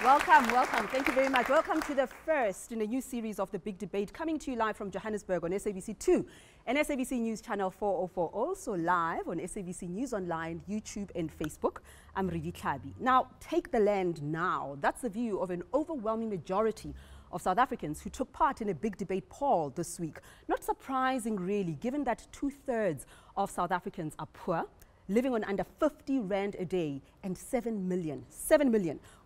Welcome, welcome. Thank you very much. Welcome to the first in a new series of The Big Debate, coming to you live from Johannesburg on SABC 2 and SABC News Channel 404, also live on SABC News Online, YouTube and Facebook. I'm Ridi Klabi. Now, take the land now. That's the view of an overwhelming majority of South Africans who took part in a big debate poll this week. Not surprising, really, given that 2/3 of South Africans are poor, living on under 50 rand a day, and 7 million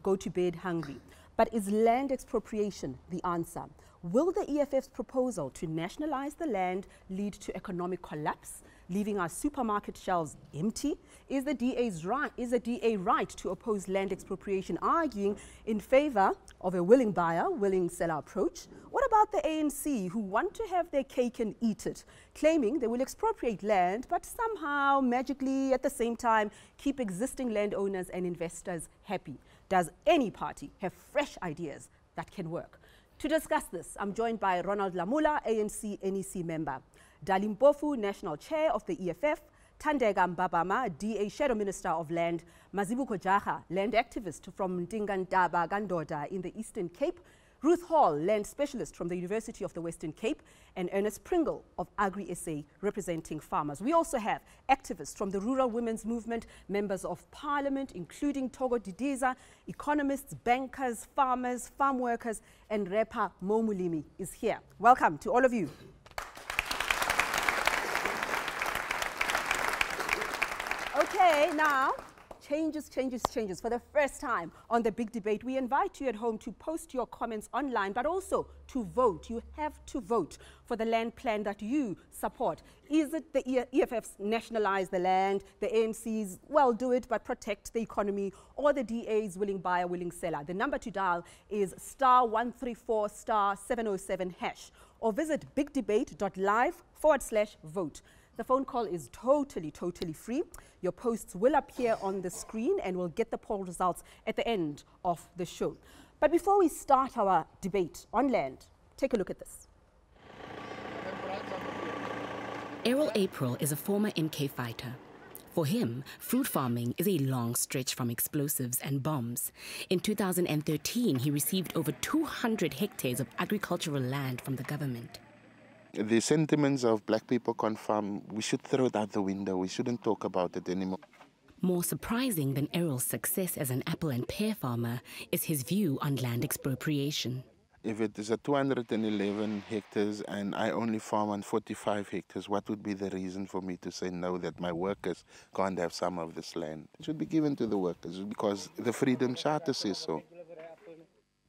go to bed hungry. But is land expropriation the answer? Will the EFF's proposal to nationalize the land lead to economic collapse, leaving our supermarket shelves empty? Is the DA right to oppose land expropriation, arguing in favor of a willing buyer, willing seller approach? What about the ANC, who want to have their cake and eat it, claiming they will expropriate land, but somehow, magically, at the same time, keep existing landowners and investors happy? Does any party have fresh ideas that can work? To discuss this, I'm joined by Ronald Lamula, ANC NEC member, Dali Mpofu, National Chair of the EFF, Thandeka Mbabama, DA Shadow Minister of Land, Mazibuko Jaha, land activist from Ndingantaba Gandoda in the Eastern Cape, Ruth Hall, land specialist from the University of the Western Cape, and Ernest Pringle of Agri-SA, representing farmers. We also have activists from the Rural Women's Movement, members of Parliament, including Togo Didiza, economists, bankers, farmers, farm workers, and rapper Mo Mulimi is here. Welcome to all of you. Okay, now, changes. For the first time on The Big Debate, we invite you at home to post your comments online, but also to vote. You have to vote for the land plan that you support. Is it the EFFs nationalize the land, the ANC's, well, do it, but protect the economy, or the DA's willing buyer, willing seller? The number to dial is *134 *707#, or visit bigdebate.live/vote. The phone call is totally free. Your posts will appear on the screen and we'll get the poll results at the end of the show. But before we start our debate on land, take a look at this. Errol April is a former MK fighter. For him, fruit farming is a long stretch from explosives and bombs. In 2013, he received over 200 hectares of agricultural land from the government. The sentiments of black people can't farm, we should throw it out the window. We shouldn't talk about it anymore. More surprising than Errol's success as an apple and pear farmer is his view on land expropriation. If it is a 211 hectares and I only farm on 45 hectares, what would be the reason for me to say no, that my workers can't have some of this land? It should be given to the workers because the Freedom Charter says so.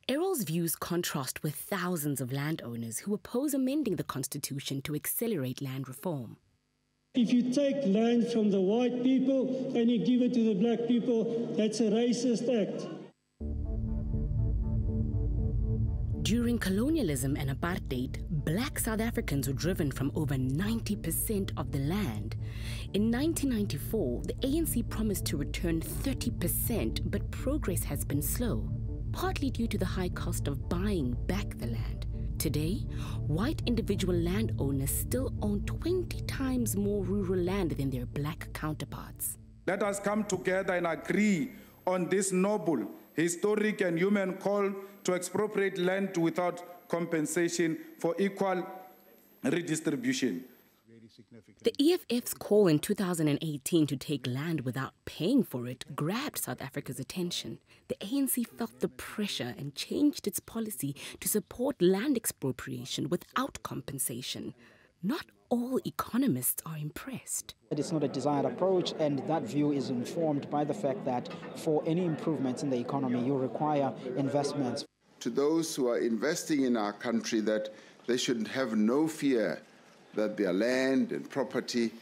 Errol's views contrast with thousands of landowners who oppose amending the constitution to accelerate land reform. If you take land from the white people and you give it to the black people, that's a racist act. During colonialism and apartheid, black South Africans were driven from over 90% of the land. In 1994, the ANC promised to return 30%, but progress has been slow, partly due to the high cost of buying back the land. Today, white individual landowners still own 20 times more rural land than their black counterparts. Let us come together and agree on this noble, historic and human call to expropriate land without compensation for equal redistribution. The EFF's call in 2018 to take land without paying for it grabbed South Africa's attention. The ANC felt the pressure and changed its policy to support land expropriation without compensation. Not all economists are impressed. It's not a desired approach, and that view is informed by the fact that for any improvements in the economy, you require investments. To those who are investing in our country, that they should have no fear that their land and property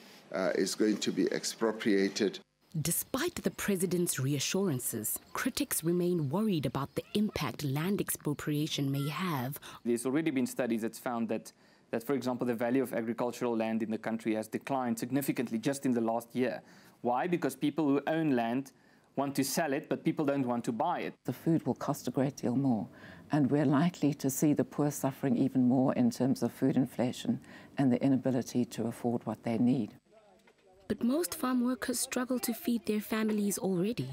is going to be expropriated. Despite the president's reassurances, critics remain worried about the impact land expropriation may have. There's already been studies that's found that, for example, the value of agricultural land in the country has declined significantly just in the last year. Why? Because people who own land want to sell it, but people don't want to buy it. The food will cost a great deal more, and we're likely to see the poor suffering even more in terms of food inflation and the inability to afford what they need. But most farm workers struggle to feed their families already.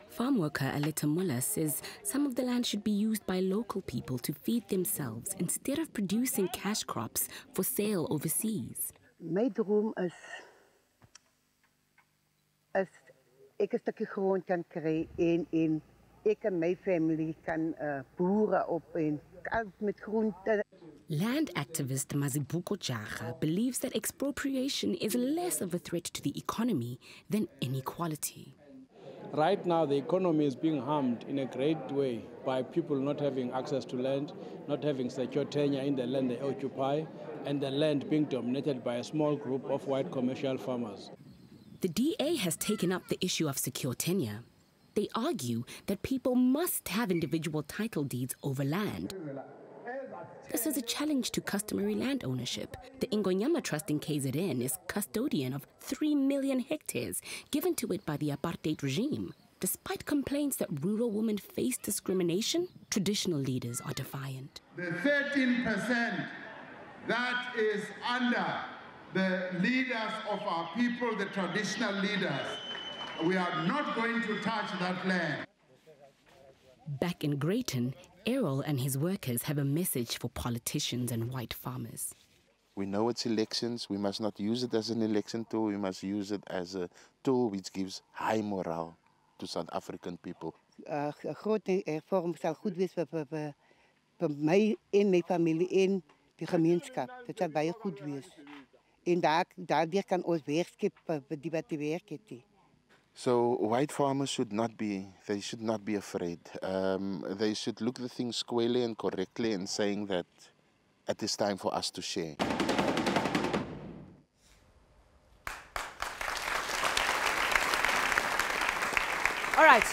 Farm worker Aletta Muller says some of the land should be used by local people to feed themselves instead of producing cash crops for sale overseas. My droom is ek 'n stukkie grond kan kry en ek en my family kan boere op en met groente. Land activist Mazibuko Jaga believes that expropriation is less of a threat to the economy than inequality. Right now, the economy is being harmed in a great way by people not having access to land, not having secure tenure in the land they occupy, and the land being dominated by a small group of white commercial farmers. The DA has taken up the issue of secure tenure. They argue that people must have individual title deeds over land. This is a challenge to customary land ownership. The Ingonyama Trust in KZN is custodian of 3 million hectares given to it by the apartheid regime. Despite complaints that rural women face discrimination, traditional leaders are defiant. The 13% that is under the leaders of our people, the traditional leaders, we are not going to touch that land. Back in Greyton, Errol and his workers have a message for politicians and white farmers. We know it's elections. We must not use it as an election tool. We must use it as a tool which gives high morale to South African people. Groot vorm sal goed wees vir my en my familie en die gemeenskap. Dit sal baie goed wees. En daardeur kan ons werkskep vir die wat die werk het. So white farmers should not be afraid. They should look the thing squarely and correctly and saying that it is time for us to share. All right,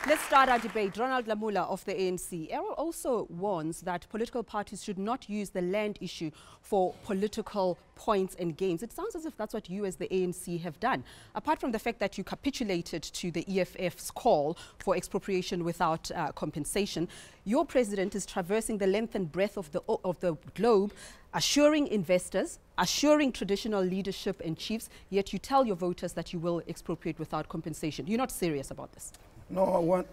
let's start our debate. Ronald Lamula of the ANC. Errol also warns that political parties should not use the land issue for political points and games. It sounds as if that's what you as the ANC have done. Apart from the fact that you capitulated to the EFF's call for expropriation without compensation, your president is traversing the length and breadth of the globe, assuring investors, assuring traditional leadership and chiefs, yet you tell your voters that you will expropriate without compensation. You're not serious about this? No,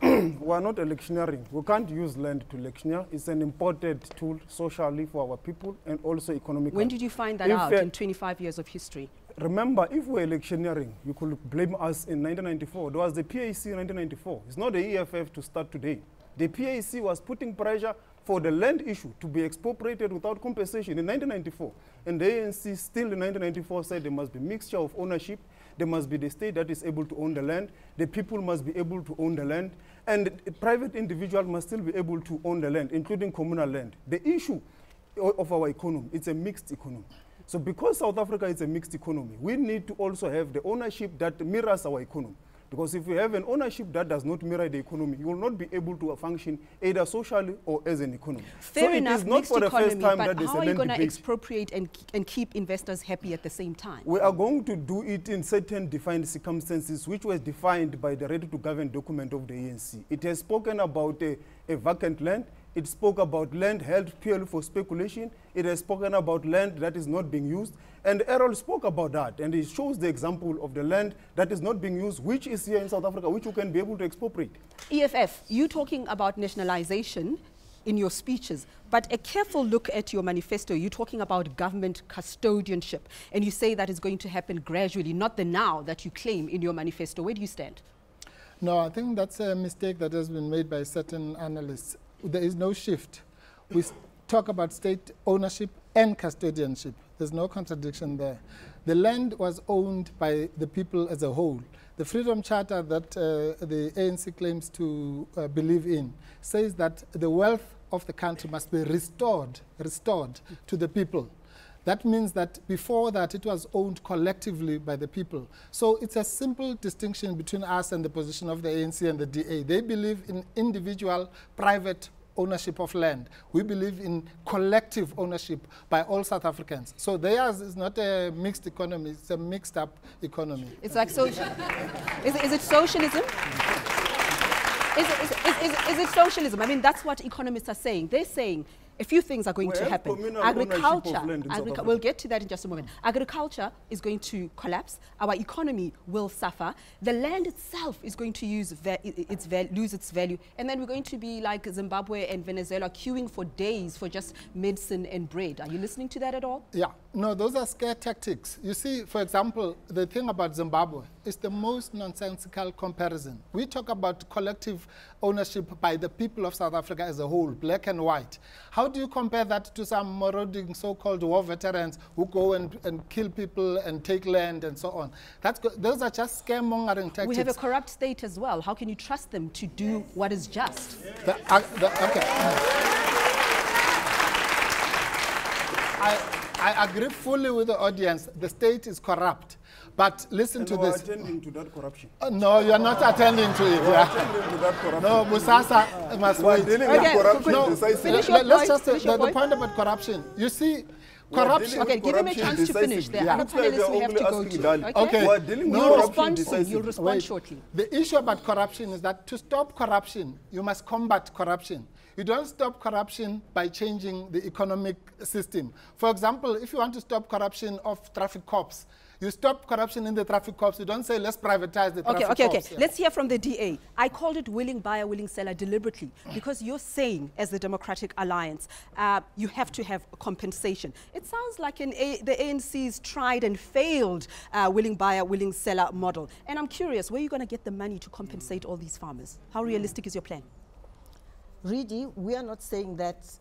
we're not electioneering. We can't use land to electioneer. It's an imported tool socially for our people and also economically. When did you find that out in 25 years of history? Remember, if we're electioneering, you could blame us in 1994. There was the PAC in 1994. It's not the EFF to start today. The PAC was putting pressure for the land issue to be expropriated without compensation in 1994. And the ANC still in 1994 said there must be mixture of ownership. There must be the state that is able to own the land. The people must be able to own the land. And a private individual must still be able to own the land, including communal land. The issue of our economy, it's a mixed economy. So because South Africa is a mixed economy, we need to also have the ownership that mirrors our economy. Because if we have an ownership that does not mirror the economy, you will not be able to function either socially or as an economy. Fair enough, it is not for the first time that there's a land debate. How are you going to expropriate and keep investors happy at the same time? We are going to do it in certain defined circumstances, which was defined by the Ready to Govern document of the ANC. It has spoken about a vacant land. It spoke about land held purely for speculation. It has spoken about land that is not being used. And Errol spoke about that. And it shows the example of the land that is not being used, which is here in South Africa, which you can be able to expropriate. EFF, you talking about nationalization in your speeches, but a careful look at your manifesto, you're talking about government custodianship. And you say that is going to happen gradually, not the now that you claim in your manifesto. Where do you stand? No, I think that's a mistake that has been made by certain analysts. There is no shift. We talk about state ownership and custodianship. There's no contradiction there. The land was owned by the people as a whole. The Freedom Charter that the ANC claims to believe in says that the wealth of the country must be restored to the people. That means that before that it was owned collectively by the people. So it's a simple distinction between us and the position of the ANC and the DA. They believe in individual private ownership of land. We believe in collective ownership by all South Africans. So theirs is not a mixed economy, it's a mixed up economy. It's like social. Is it socialism? Is it socialism? I mean, that's what economists are saying. They're saying a few things are going to happen. Agriculture, we'll get to that in just a moment. Agriculture is going to collapse. Our economy will suffer. The land itself is going to lose its value. And then we're going to be like Zimbabwe and Venezuela queuing for days for just medicine and bread. Are you listening to that at all? Yeah. No, those are scare tactics. You see, for example, the thing about Zimbabwe is the most nonsensical comparison. We talk about collective ownership by the people of South Africa as a whole, black and white. How do you compare that to some marauding so-called war veterans who go and kill people and take land and so on? Those are just scaremongering tactics. We have a corrupt state as well. How can you trust them to do what is just? I agree fully with the audience. The state is corrupt. But listen to this. We're attending to that corruption. No, you are not attending to it. We're attending to that corruption. No, Musasa must wait. Dealing with corruption. No, let's just say the point about corruption. You see, corruption. Okay, give him a chance to finish. There are other panelists we have to go to. Okay. You'll respond shortly. The issue about corruption is that to stop corruption, you must combat corruption. You don't stop corruption by changing the economic system. For example, if you want to stop corruption of traffic cops, you stop corruption in the traffic cops. You don't say, let's privatize the traffic cops. Okay. Let's hear from the DA. I called it willing buyer, willing seller deliberately because you're saying, as the Democratic Alliance, you have to have compensation. It sounds like the ANC's tried and failed willing buyer, willing seller model. And I'm curious, where are you going to get the money to compensate all these farmers? How realistic is your plan? Really, we are not saying that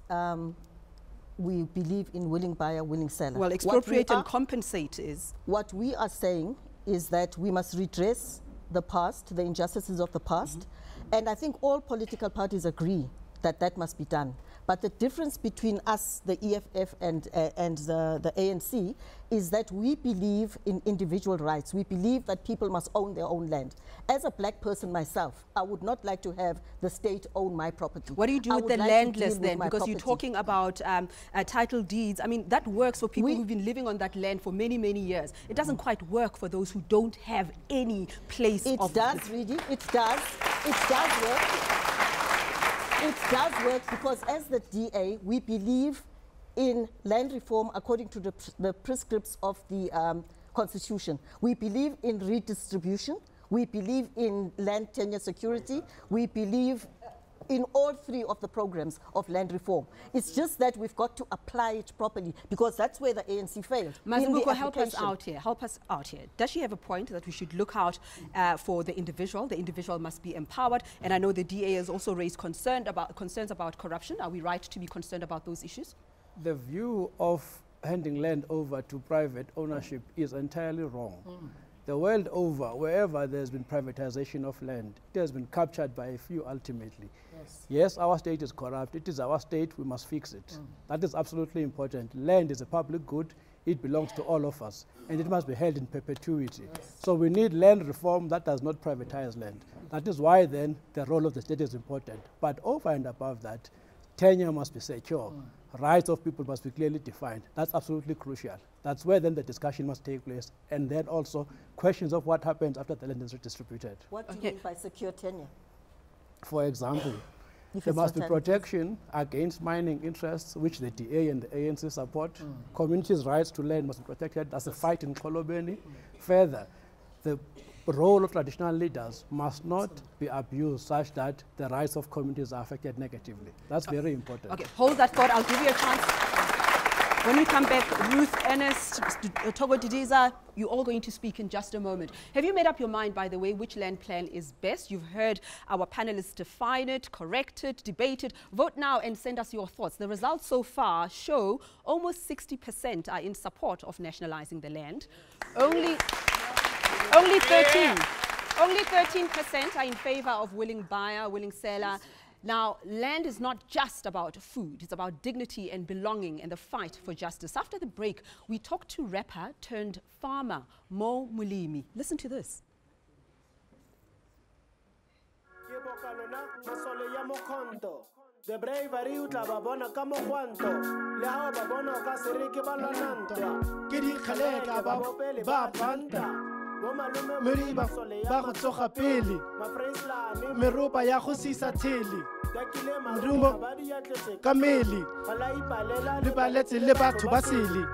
we believe in willing buyer, willing seller. Well, expropriate and compensate is? What we are saying is that we must redress the past, the injustices of the past. And I think all political parties agree that that must be done. But the difference between us, the EFF and the ANC, is that we believe in individual rights. We believe that people must own their own land. As a black person myself, I would not like to have the state own my property. What do you do with the landless then? Because you're talking about title deeds. I mean, that works for people who've been living on that land for many, many years. It doesn't quite work for those who don't have any place of... It does, really. It does. It does work. It does work because as the DA, we believe in land reform according to the prescripts of the Constitution. We believe in redistribution. We believe in land tenure security. We believe in all three of the programs of land reform. It's just that we've got to apply it properly because that's where the ANC failed. Mazimbuko, help us out here. Does she have a point that we should look out for the individual? The individual must be empowered. And I know the DA has also raised concerns about corruption. Are we right to be concerned about those issues? The view of handing land over to private ownership is entirely wrong. The world over, wherever there's been privatization of land, it has been captured by a few ultimately. Yes, our state is corrupt. It is our state. We must fix it. That is absolutely important. Land is a public good. It belongs to all of us, and it must be held in perpetuity. So we need land reform that does not privatize land. That is why then the role of the state is important. But over and above that, tenure must be secure. Rights of people must be clearly defined. That's absolutely crucial. That's where then the discussion must take place. And then also questions of what happens after the land is redistributed. What do you mean by secure tenure? For example, there must be protection against mining interests, which the DA and the ANC support. Communities' rights to land must be protected. That's a fight in Kolobeni. Further, the role of traditional leaders must not be abused such that the rights of communities are affected negatively. That's very important. Okay, hold that thought. I'll give you a chance. When we come back, Ruth, Ernest, Togo Didiza, you're all going to speak in just a moment. Have you made up your mind, by the way, which land plan is best? You've heard our panelists define it, correct it, debate it. Vote now and send us your thoughts. The results so far show almost 60% are in support of nationalizing the land. Only 13% are in favor of willing buyer, willing seller. Now, land is not just about food. It's about dignity and belonging and the fight for justice. After the break, we talked to rapper turned farmer Mo Mulimi. Listen to this. The bravery utla babona kamo kwanto le ha babona ka sereke balanantwa ke di khalega ba panta mo malume meri ba go tsoga pele meropa ya go sisa thele Rumo Kameli le baletse le batho ba sele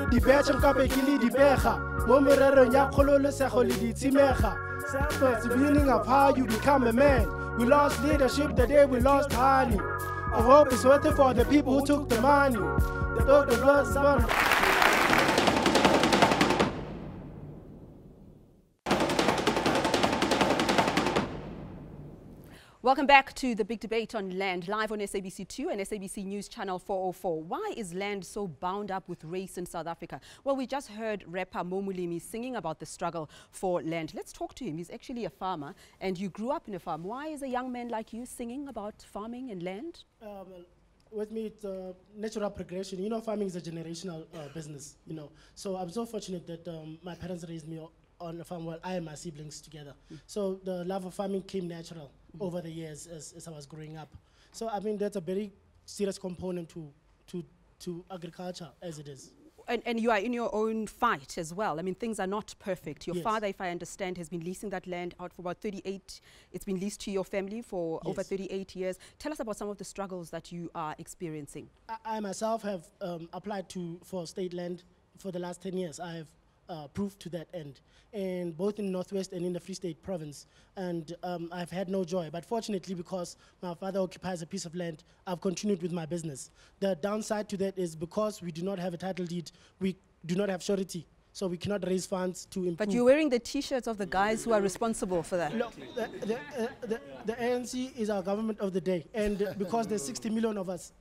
di betšha nka be ke le di bega mo morerong ya kgololesego le ditshimega selfless beginning of how you become a man. We lost leadership the day we lost honey. I hope it's worth it for the people who took the money. They took the blood son. Welcome back to the big debate on land, live on SABC2 and SABC News Channel 404. Why is land so bound up with race in South Africa? Well, we just heard rapper Momulimi singing about the struggle for land. Let's talk to him. He's actually a farmer, and you grew up in a farm. Why is a young man like you singing about farming and land? With me, it's natural progression. You know, farming is a generational business, you know. So I'm so fortunate that my parents raised me on a farm while I and my siblings together. So the love of farming came natural over the years as I was growing up. So I mean, that's a very serious component to agriculture as it is. And you are in your own fight as well. I mean, things are not perfect. Your Yes. father, if I understand, has been leasing that land out for about 38. It's been leased to your family for Yes. over 38 years. Tell us about some of the struggles that you are experiencing. I myself have applied for state land for the last 10 years. I have proved to that end, and both in Northwest and in the Free State province. And I've had no joy. But fortunately, because my father occupies a piece of land, I've continued with my business. The downside to that is because we do not have a title deed, we do not have surety. So we cannot raise funds to improve. But you're wearing the T-shirts of the guys who are responsible for that. Look, the ANC is our government of the day. And because there's 60 million of us,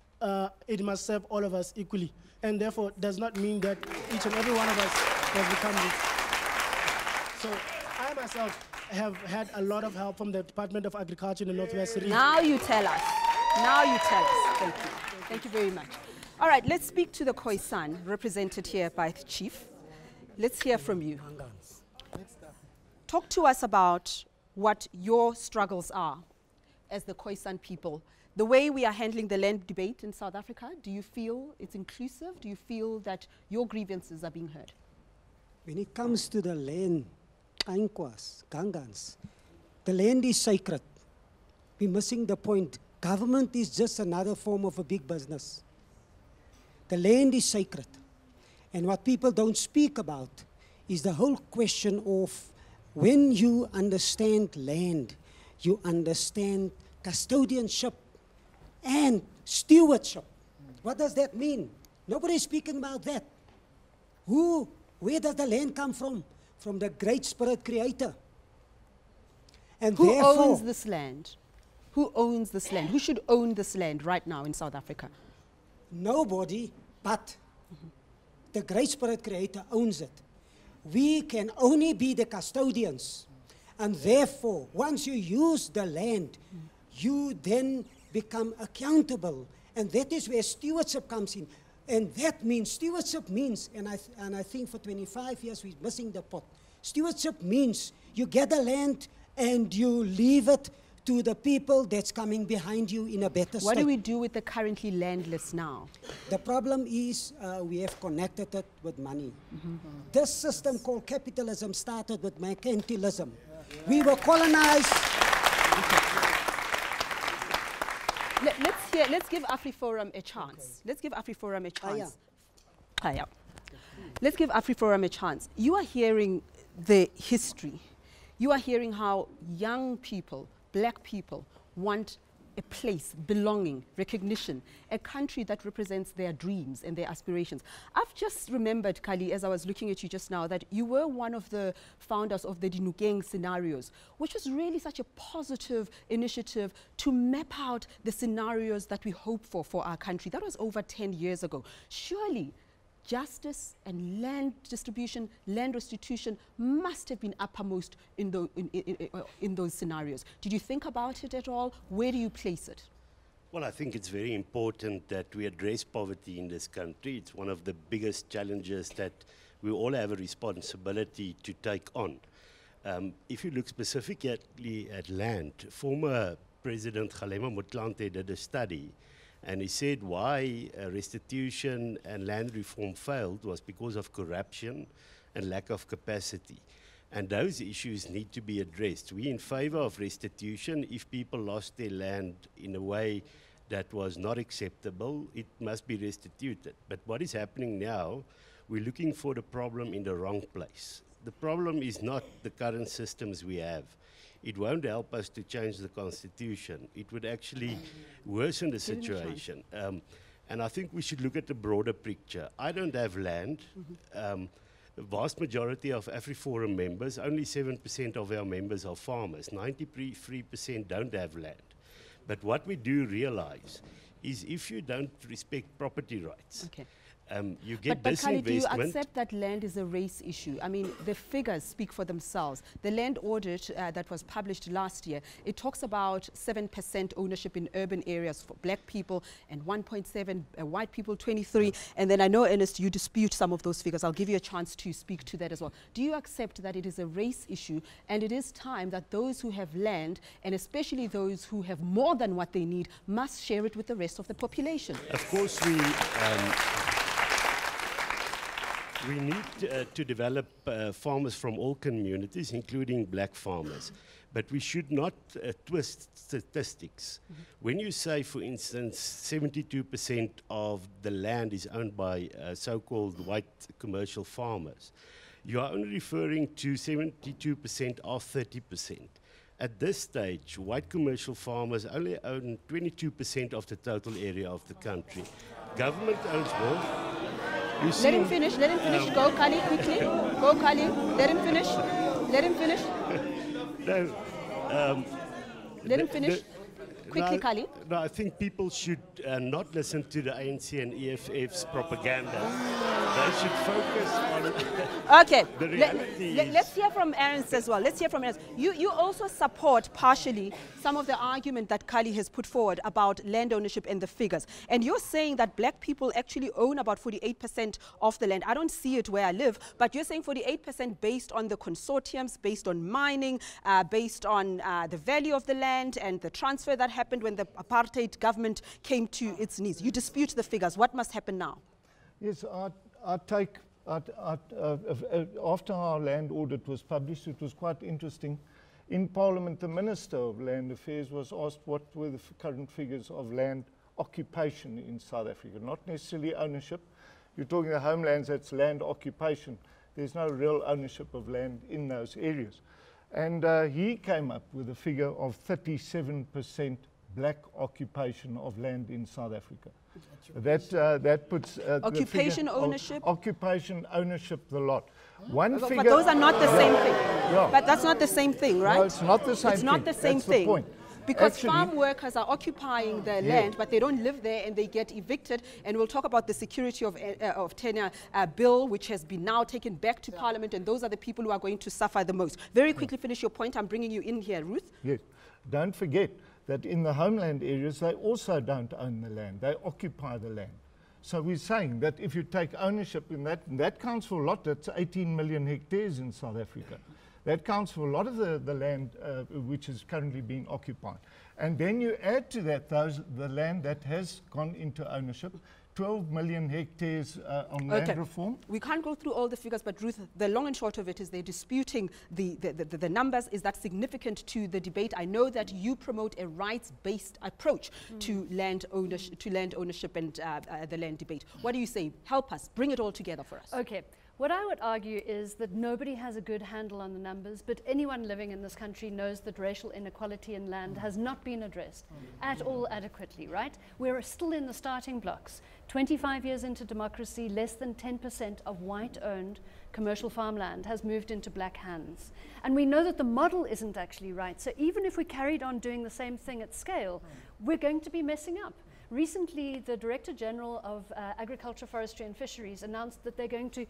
it must serve all of us equally. And therefore, does not mean that each and every one of us has become rich. So I myself have had a lot of help from the Department of Agriculture in the Northwest region. Now you tell us. Now you tell us. Thank you. Thank you very much. All right, let's speak to the Khoisan, represented here by the chief. Let's hear from you. Talk to us about what your struggles are as the Khoisan people. The way we are handling the land debate in South Africa, do you feel it's inclusive? Do you feel that your grievances are being heard? When it comes to the land, Ainkwas, Gangans, the land is sacred. We're missing the point. Government is just another form of a big business. The land is sacred. And what people don't speak about is the whole question of when you understand land, you understand custodianship and stewardship. What does that mean? Nobody's speaking about that. Where does the land come from? From the Great Spirit Creator. And Who therefore, owns this land? Who owns this land? Who should own this land right now in South Africa? nobody but the Great Spirit Creator owns it. We can only be the custodians. And therefore, once you use the land, you then become accountable. And that is where stewardship comes in. And that means, stewardship means, and I think for 25 years we're missing the pot. Stewardship means you get the land and you leave it to the people that's coming behind you in a better state. What do we do with the currently landless now? The problem is we have connected it with money. This system called capitalism started with mercantilism. We were colonized. Let's give AfriForum a chance. Let's give AfriForum a chance. Let's give AfriForum a chance. You are hearing the history. You are hearing how young people, black people, want a place, belonging, recognition, a country that represents their dreams and their aspirations. I've just remembered, Kali, as I was looking at you just now, that you were one of the founders of the Dinukeng scenarios, which was really such a positive initiative to map out the scenarios that we hope for our country. That was over 10 years ago. Surely, justice and land distribution, land restitution must have been uppermost in those scenarios. Did you think about it at all? Where do you place it? Well, I think it's very important that we address poverty in this country. It's one of the biggest challenges that we all have a responsibility to take on. If you look specifically at land, former President Kgalema Motlanthe did a study, and he said why restitution and land reform failed was because of corruption and lack of capacity. And those issues need to be addressed. We're in favor of restitution. If people lost their land in a way that was not acceptable, it must be restituted. But what is happening now, we're looking for the problem in the wrong place. The problem is not the current systems we have. It won't help us to change the constitution. It would actually worsen the situation. And I think we should look at the broader picture. I don't have land. The vast majority of AfriForum members, only 7% of our members are farmers. 93% don't have land. But what we do realize is if you don't respect property rights, you get but Kali, disinvestment. do you accept that land is a race issue? I mean, the figures speak for themselves. The land audit that was published last year, it talks about 7% ownership in urban areas for black people and 1.7 white people, 23. And then I know, Ernest, you dispute some of those figures. I'll give you a chance to speak to that as well. Do you accept that it is a race issue and it is time that those who have land, and especially those who have more than what they need, must share it with the rest of the population? Of course, we need to develop farmers from all communities, including black farmers. But we should not twist statistics. When you say, for instance, 72% of the land is owned by so-called white commercial farmers, you are only referring to 72% of 30%. At this stage, white commercial farmers only own 22% of the total area of the country. Government owns more. Let him finish. Go, Kali, quickly. Go, Kali. Let him finish. Let him finish. No, let him finish. Quickly, Kali. No, I think people should not listen to the ANC and EFF's propaganda. They should focus on the reality. Let's hear from Ernst as well. Let's hear from Ernst. You also support partially some of the argument that Kali has put forward about land ownership and the figures. And you're saying that black people actually own about 48% of the land. I don't see it where I live, but you're saying 48% based on the consortiums, based on mining, based on the value of the land and the transfer that happened when the apartheid government came to its knees. You dispute the figures. What must happen now? Yes, after our land audit was published, it was quite interesting. In Parliament, the Minister of Land Affairs was asked what were the current figures of land occupation in South Africa, not necessarily ownership. You're talking the homelands, that's land occupation. There's no real ownership of land in those areas. And he came up with a figure of 37% black occupation of land in South Africa. That puts occupation ownership, occupation ownership, the lot. One but figure. But those are not the same thing. Yeah. But that's not the same thing, right? No, it's not the same thing. It's not the same that's thing. The point. Because actually, farm workers are occupying the land, but they don't live there and they get evicted. And we'll talk about the security of tenure bill, which has been now taken back to Parliament, and those are the people who are going to suffer the most. Very quickly finish your point. I'm bringing you in here, Ruth. Yes. Don't forget that in the homeland areas, they also don't own the land. They occupy the land. So we're saying that if you take ownership in that, and that counts for a lot. That's 18 million hectares in South Africa. That counts for a lot of the land which is currently being occupied. And then you add to that the land that has gone into ownership, 12 million hectares on land reform. We can't go through all the figures, but Ruth, the long and short of it is they're disputing the numbers. Is that significant to the debate? I know that you promote a rights-based approach to land ownership and the land debate. What do you say? Help us. Bring it all together for us. Okay. What I would argue is that nobody has a good handle on the numbers, but anyone living in this country knows that racial inequality in land has not been addressed at all adequately, right? We're still in the starting blocks. 25 years into democracy, less than 10% of white-owned commercial farmland has moved into black hands. And we know that the model isn't actually right. So even if we carried on doing the same thing at scale, we're going to be messing up. Recently, the Director General of Agriculture, Forestry and Fisheries announced that they're going to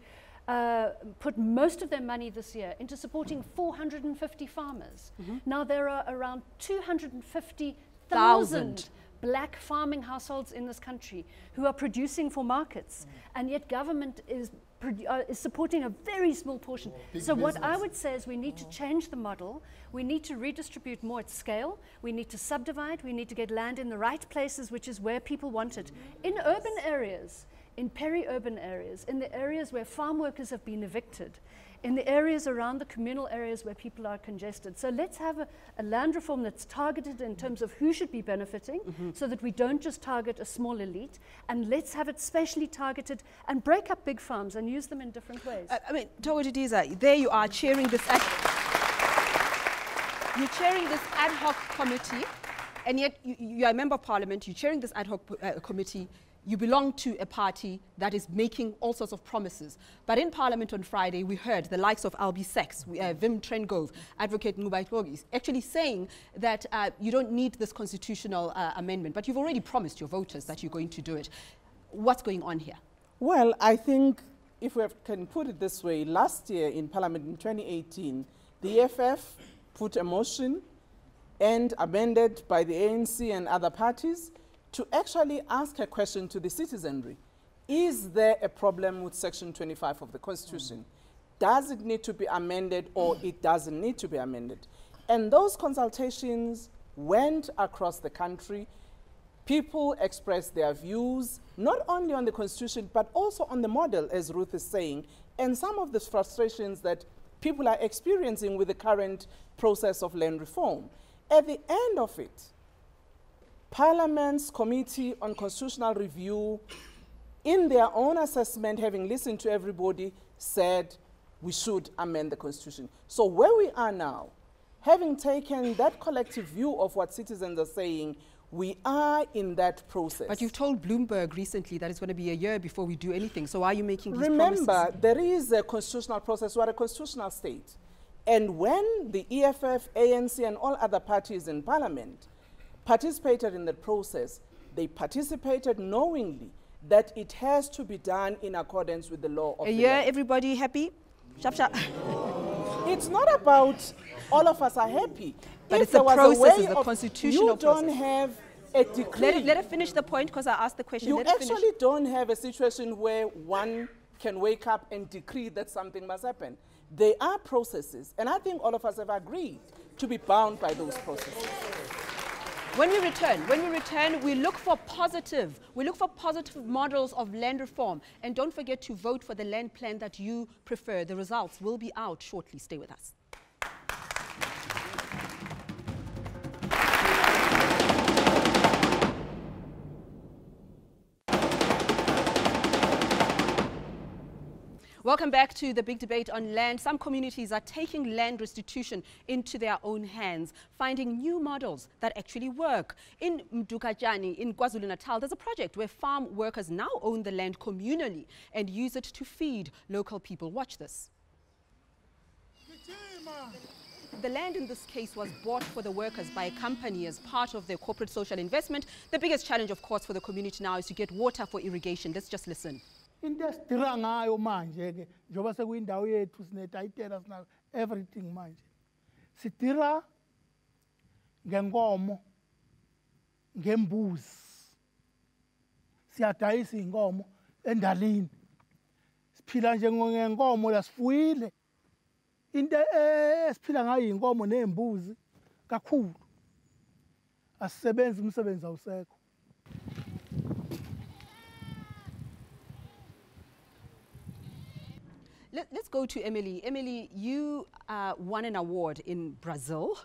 put most of their money this year into supporting 450 farmers. Now there are around 250,000 black farming households in this country who are producing for markets, and yet government is supporting a very small portion. So what I would say is we need to change the model. We need to redistribute more at scale. We need to subdivide. We need to get land in the right places, which is where people want it. In urban areas, in peri-urban areas, in the areas where farm workers have been evicted, in the areas around the communal areas where people are congested. So let's have a land reform that's targeted in terms of who should be benefiting, so that we don't just target a small elite, and let's have it specially targeted and break up big farms and use them in different ways. I mean, Togodidiza, there you are chairing this you're chairing this ad hoc committee, and yet you are a member of parliament, you're chairing this ad hoc committee, you belong to a party that is making all sorts of promises. But in Parliament on Friday, we heard the likes of Albie Sachs, Wim Trengove, Advocate Ngubai Tlogis, actually saying that you don't need this constitutional amendment, but you've already promised your voters that you're going to do it. What's going on here? Well, I think if we can put it this way, last year in Parliament in 2018, the EFF put a motion and amended by the ANC and other parties to actually ask a question to the citizenry. Is there a problem with Section 25 of the Constitution? Does it need to be amended, or it doesn't need to be amended? And those consultations went across the country. People expressed their views, not only on the Constitution, but also on the model, as Ruth is saying, and some of the frustrations that people are experiencing with the current process of land reform. At the end of it, Parliament's Committee on Constitutional Review, in their own assessment, having listened to everybody, said we should amend the Constitution. So where we are now, having taken that collective view of what citizens are saying, we are in that process. But you've told Bloomberg recently that it's going to be a year before we do anything. So why are you making these promises? Remember, there is a constitutional process. We're a constitutional state. And when the EFF, ANC, and all other parties in Parliament participated in the process, they participated knowingly that it has to be done in accordance with the law of the land. Everybody happy? Sharp, sharp. It's not about all of us are happy. But if it's a process, it's a constitutional process. You don't have a decree. Let her finish the point, because I asked the question. You actually don't have a situation where one can wake up and decree that something must happen. There are processes, and I think all of us have agreed to be bound by those processes. When we return, we look for positive models of land reform. And don't forget to vote for the land plan that you prefer. The results will be out shortly. Stay with us. Welcome back to the big debate on land. Some communities are taking land restitution into their own hands, finding new models that actually work. In Mdukajani, in KwaZulu-Natal, there's a project where farm workers now own the land communally and use it to feed local people. Watch this. The land in this case was bought for the workers by a company as part of their corporate social investment. The biggest challenge, of course, for the community now is to get water for irrigation. Let's just listen. Into esidira ngayo manje ke njoba sekuyindawo yethu sinetayitela sina everything manje sidira ngenkomo ngembuzi siyadayisa inkomo endalini siphila nje ngenkomo lasifuyile into esiphila ngayo inkomo nembuzi kakhulu asisebenzi umsebenzi awusekho. Let's go to Emily. Emily, you won an award in Brazil.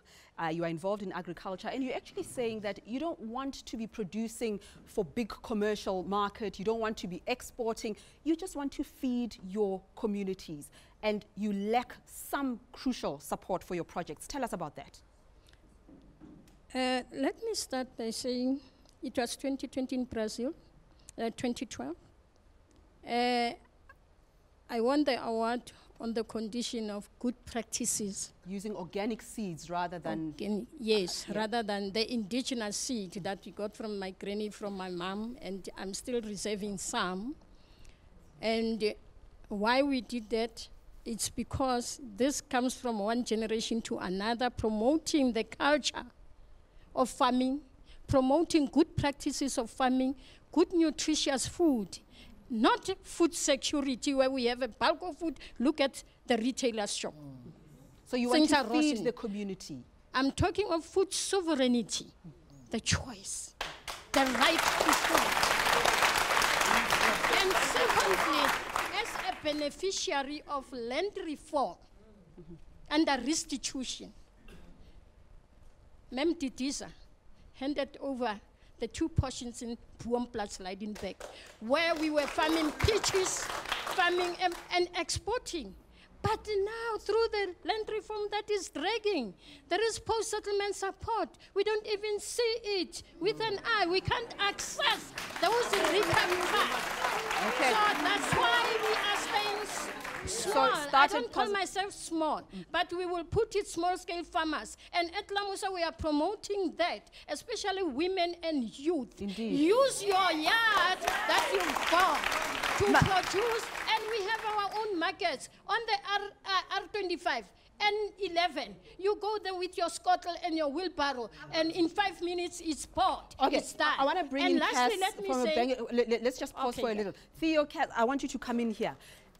You are involved in agriculture, and you're actually saying that you don't want to be producing for big commercial market. You don't want to be exporting. You just want to feed your communities, and you lack some crucial support for your projects. Tell us about that. Let me start by saying it was 2020 in Brazil, 2012. I won the award on the condition of good practices. Using organic seeds rather than... Yes, rather than the indigenous seed that we got from my granny, from my mom, and I'm still reserving some. And why we did that, it's because this comes from one generation to another, promoting the culture of farming, promoting good practices of farming, good nutritious food. Not food security where we have a bulk of food. Look at the retailer's shop. So you want to feed the community? I'm talking of food sovereignty, the choice, the right to food. And secondly, as a beneficiary of land reform and a restitution. Mem Didiza handed over the 2 portions in Puomplatz Leidenberg, where we were farming peaches, farming and exporting. But now, through the land reform that is dragging, there is post-settlement support. We don't even see it with an eye. We can't access those recap cards. Okay. So that's why we are staying small. I don't call myself small, but we will put it small-scale farmers. And at Lamusa, we are promoting that, especially women and youth. Indeed. Use your yard that you've got to produce, and we have our own markets on the R25 and 11. You go there with your scuttle and your wheelbarrow, and in 5 minutes it's bought. Okay, It's done. I want to bring and in lastly, Cass let me from say, let's just pause Okay, for a yeah. little. Theo, Cass, I want you to come in here.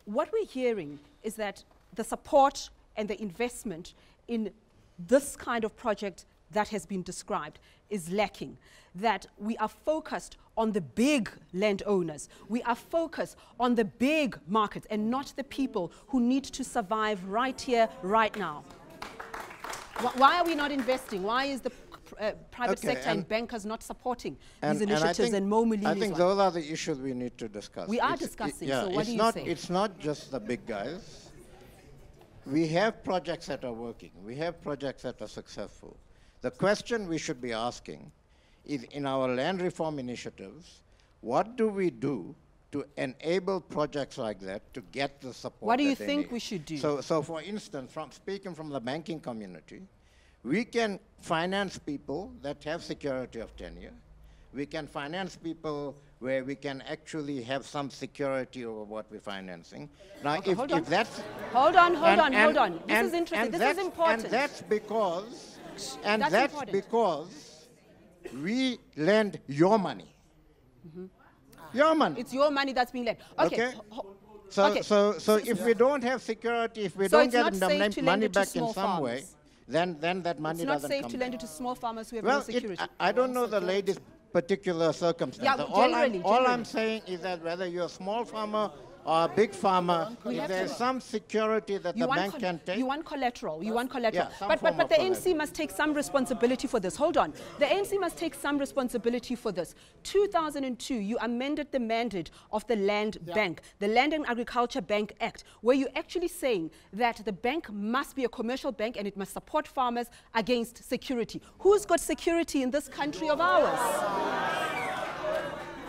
What we're hearing is that the support and the investment in this kind of project that has been described is lacking, that we are focused on the big landowners. We are focused on the big markets and not the people who need to survive right here, right now. Why are we not investing? Why is the private sector and bankers not supporting these initiatives and Mo Molini's I think one? those are the issues we need to discuss. We are discussing, yeah, so what do you say? It's not just the big guys. We have projects that are working. We have projects that are successful. The question we should be asking is, in our land reform initiatives, what do we do to enable projects like that to get the support? What do you that they think need? we should do? So for instance, speaking from the banking community, we can finance people that have security of tenure. We can finance people where we can actually have some security over what we're financing. Now, Okay, hold on. if that's... Hold on. This is interesting. And This is important. And that's because... And That's that's important. because we lend your money. Your money. It's your money that's being lent. Okay. Okay. So if we don't have security, if we So don't it's get not safe to lend money it to back in small some way, farmers. then that money It's not doesn't safe come to back. lend it to small farmers who have Well, no security. I don't know the lady's particular circumstance. Yeah, all generally. I'm saying is that whether you're a small farmer or a big farmer, if there's some security that the bank can take. You want collateral. You want collateral. Yeah, some but form of the collateral. ANC must take some responsibility for this. Hold on. The ANC must take some responsibility for this. 2002, you amended the mandate of the Land Bank, the Land and Agriculture Bank Act, where you're actually saying that the bank must be a commercial bank and it must support farmers against security. Who's got security in this country of ours?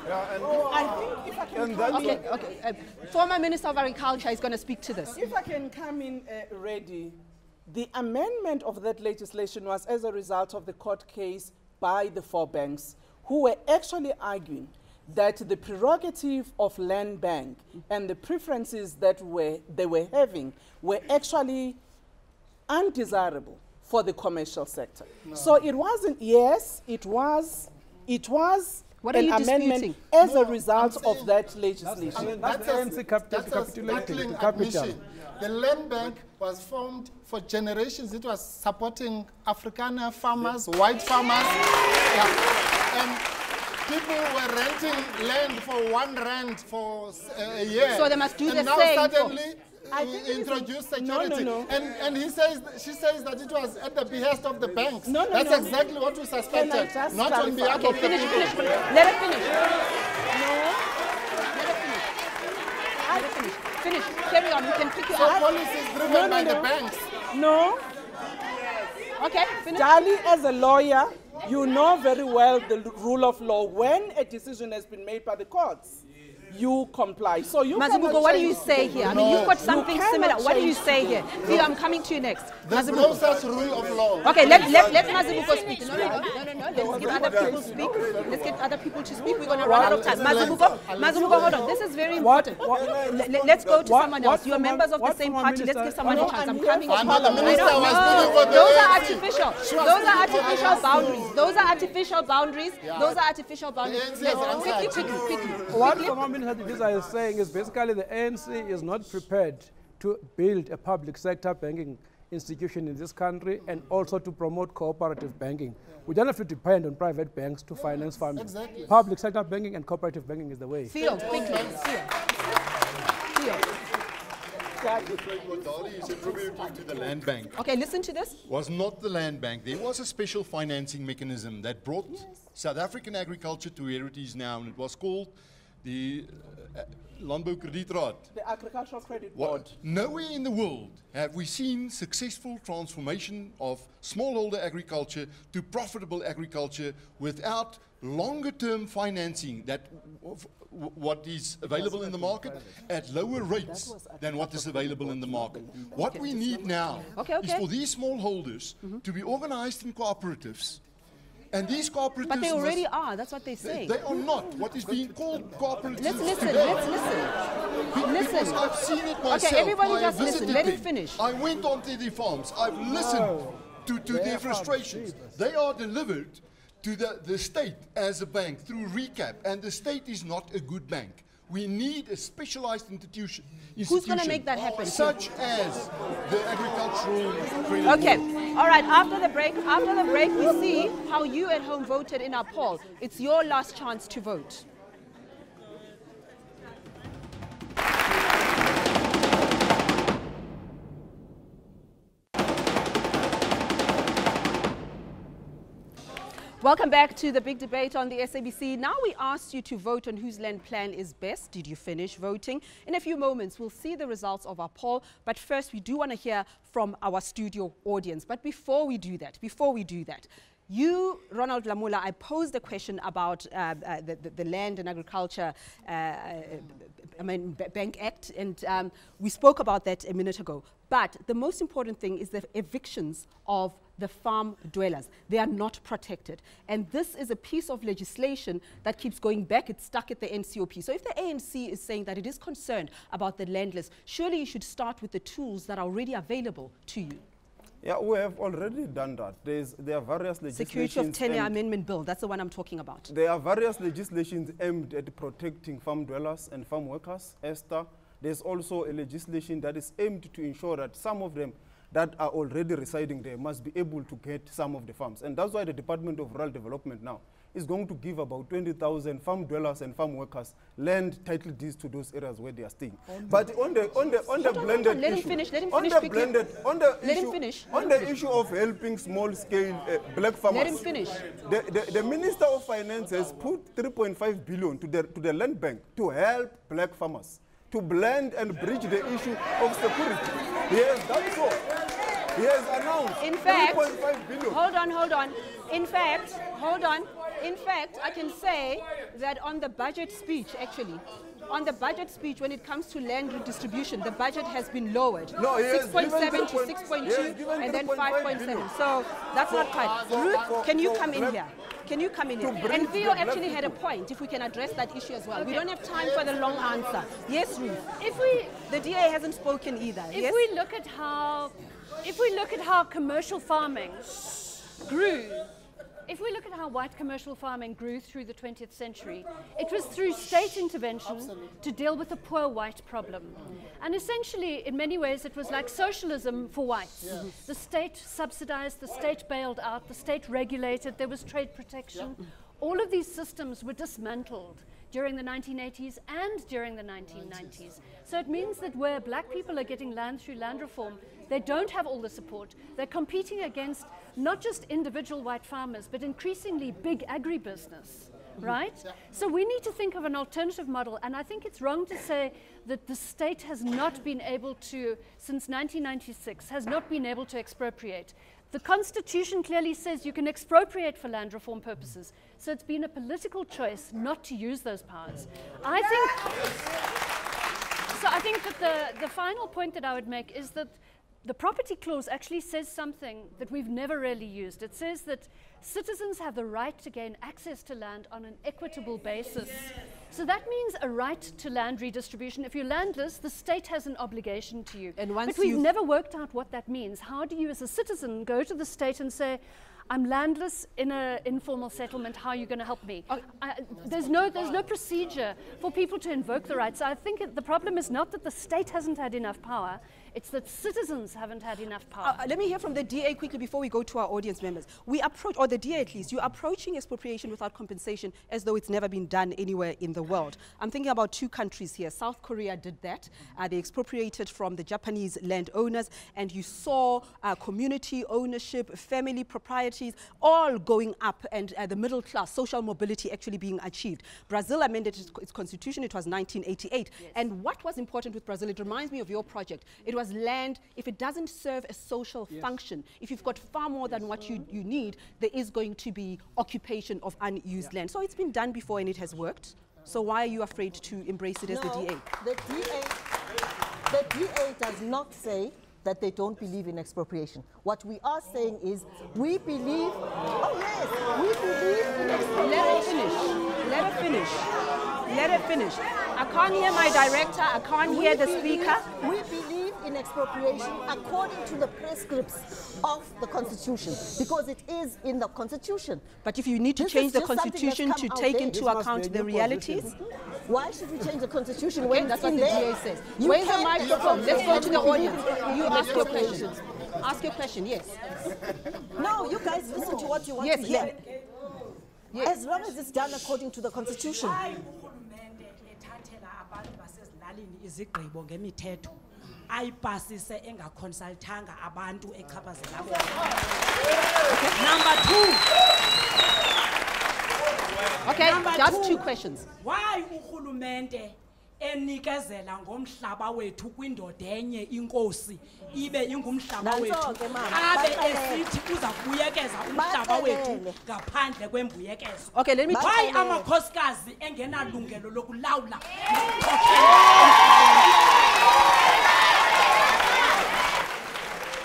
Yeah, and I think if I can come in, Former Minister of Agriculture is going to speak to this. If I can come in ready, the amendment of that legislation was as a result of the court case by the 4 banks who were actually arguing that the prerogative of Land Bank and the preferences that they were having were actually undesirable for the commercial sector. No. So it wasn't, yes, it was What are an you amendment disputing? as a result of that legislation. That's the ANC capitulating battling to capital. admission. The Land Bank was formed for generations. It was supporting Afrikaner farmers, white farmers. Yeah. And people were renting land for R1 for a year. So they must do and the now same. Suddenly, I think it is introduce a- security. No. And she says that it was at the behest of the banks. No, That's no. exactly what we Can I suspected. just Not on clarify? behalf Okay, of the Finish. people. Let her finish. Let her finish. Finish. Carry on. We can pick you So up. policy is driven by the banks. No. Okay, finish. Dali, as a lawyer, you know very well the rule of law. When a decision has been made by the courts, you comply. So you Mazibuko, what do you say here? I mean, you've got something cannot similar. What do you change say the here? law. Theo, I'm coming to you next. There's Mazibuko. no such rule of law. Okay, let Mazibuko speak. No. Let's give other people speak. Let's get other people to speak. We're going to run out of time. Mazibuko, hold on. This is very important. Let's go to someone else. You are members of the same party. Let's give someone a chance. I'm coming. The minister was speaking for the Those are ANC. artificial. She was Those are speaking for artificial ANC. boundaries. Those are artificial boundaries. Yeah. Those are artificial boundaries. ANC has Yes, answered. quickly. What former Minister Didiza is saying is basically the ANC is not prepared to build a public sector banking institution in this country and also to promote cooperative banking. We don't have to depend on private banks to finance farming. Exactly. Public sector banking and cooperative banking is the way. Theo, quickly. Theo. What Dali is attributing to the land bank. Okay, listen to this. Was not the land bank. There was a special financing mechanism that brought South African agriculture to where it is now, and it was called the Landboukredietraad. The Agricultural Credit Board. Nowhere in the world have we seen successful transformation of smallholder agriculture to profitable agriculture without longer-term financing that what is available in the market at lower rates than what is available in the market. What we need now is for these smallholders to be organized in cooperatives. And these cooperatives... But they already are, that's what they're saying. They are not. What is being called cooperatives Let's listen, today. let's listen. Because I've seen it myself. Okay, everybody I just listen, visited let him them. finish. I went onto their farms. I've listened to their frustrations. They are delivered to the state as a bank through recap, and the state is not a good bank. We need a specialized institution. Who's going to make that happen? Such as the agricultural credit Okay, board. all right, after the break, we see how you at home voted in our poll. It's your last chance to vote. Welcome back to the big debate on the SABC. Now we asked you to vote on whose land plan is best. Did you finish voting? In a few moments, we'll see the results of our poll. But first, we do want to hear from our studio audience. But before we do that, you, Ronald Lamula, I posed a question about the Land and Agriculture Bank Act, and we spoke about that a minute ago. But the most important thing is the evictions of the farm dwellers. They are not protected. And this is a piece of legislation that keeps going back. It's stuck at the NCOP. So if the ANC is saying that it is concerned about the landless, surely you should start with the tools that are already available to you. Yeah, we have already done that. There are various legislations. Security of Tenure Amendment Bill, that's the one I'm talking about. There are various legislations aimed at protecting farm dwellers and farm workers, Esther. There's also a legislation that is aimed to ensure that some of them that are already residing there must be able to get some of the farms. And that's why the Department of Rural Development now is going to give about 20,000 farm dwellers and farm workers land title deeds to those areas where they are staying. But on the blended issue, on the issue of helping small scale black farmers, let him finish. The Minister of Finance has put 3.5 billion to the land bank to help black farmers to blend and bridge the issue of security. He has done so. He has announced. In fact, 3.5 billion. Hold on. In fact, I can say that on the budget speech, when it comes to land redistribution, the budget has been lowered. No, 6.7 to 6.2 and then 5.7. So that's not quite. Ruth, can you come in here? And Theo actually had a point, if we can address that issue as well. Okay. We don't have time for the long answer. Yes, Ruth. The DA hasn't spoken either. If we look at how commercial farming grew, if we look at how white commercial farming grew through the 20th century, it was through state intervention to deal with the poor white problem. And essentially, in many ways, it was like socialism for whites. The state subsidized, the state bailed out, the state regulated, there was trade protection. All of these systems were dismantled during the 1980s and during the 1990s. So it means that where black people are getting land through land reform, they don't have all the support. They're competing against not just individual white farmers, but increasingly big agribusiness, right? So we need to think of an alternative model, and I think it's wrong to say that the state has not been able to, since 1996, has not been able to expropriate. The Constitution clearly says you can expropriate for land reform purposes. So it's been a political choice not to use those powers. I think that the final point that I would make is that the property clause actually says something that we've never really used. It says that citizens have the right to gain access to land on an equitable basis. So that means a right to land redistribution. If you're landless, the state has an obligation to you. But we've never worked out what that means. How do you as a citizen go to the state and say, I'm landless in an informal settlement, how are you going to help me? There's no procedure for people to invoke the rights. So I think the problem is not that the state hasn't had enough power, It's that citizens haven't had enough power. Let me hear from the DA quickly before we go to our audience members. We approach, or the DA at least, you're approaching expropriation without compensation as though it's never been done anywhere in the world. I'm thinking about two countries here. South Korea did that. They expropriated from the Japanese landowners, and you saw community ownership, family proprieties, all going up, and the middle class, social mobility actually being achieved. Brazil amended its constitution. It was 1988. Yes. And what was important with Brazil, it reminds me of your project. It was land, if it doesn't serve a social function, if you've got far more than what you need, there is going to be occupation of unused land. So it's been done before and it has worked. So why are you afraid to embrace it as the DA? The DA does not say that they don't believe in expropriation. What we are saying is we believe, we believe in expropriation. Let her finish. Let her finish. Let her finish. I can't hear my director. I can't hear the speaker. We believe in expropriation according to the prescripts of the Constitution, because it is in the Constitution. But if you need to change the Constitution to take into account the realities, why should we change the Constitution when that's what the DA says? Where's the microphone? Let's go to the audience. You ask your question. Ask your question, yes. No, you guys listen to what you want to hear. As long as it's done according to the Constitution. Number two. Okay, just two questions. Why uhulumende enikezela ngomhlaba wethu kwindoda enye inkosi ibe ingumhlaba wethu abe esithi uza kubuyekeza umhlaba wethu ngaphandle kwembuyekezo? Okay, let me why amakhosikazi engenalungelo lokulawula?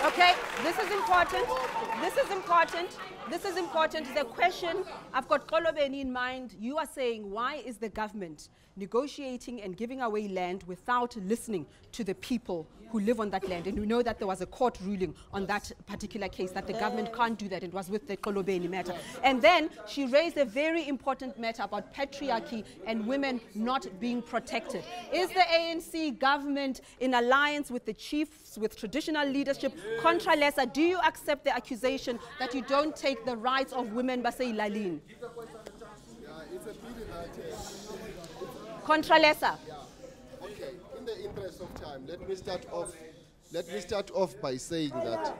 Okay, this is important. This is important. This is important. The question, I've got Kolobeni in mind. You are saying, why is the government negotiating and giving away land without listening to the people who live on that land? And we know that there was a court ruling on that particular case that the government can't do that. It was with the Kolobeni matter. And then she raised a very important matter about patriarchy and women not being protected. Is the ANC government in alliance with the chiefs, with traditional leadership? Contra lesser, do you accept the accusation that you don't take the rights of women, Basei Lalin? Contra lesser. Okay, in the interest of time, let me start off by saying that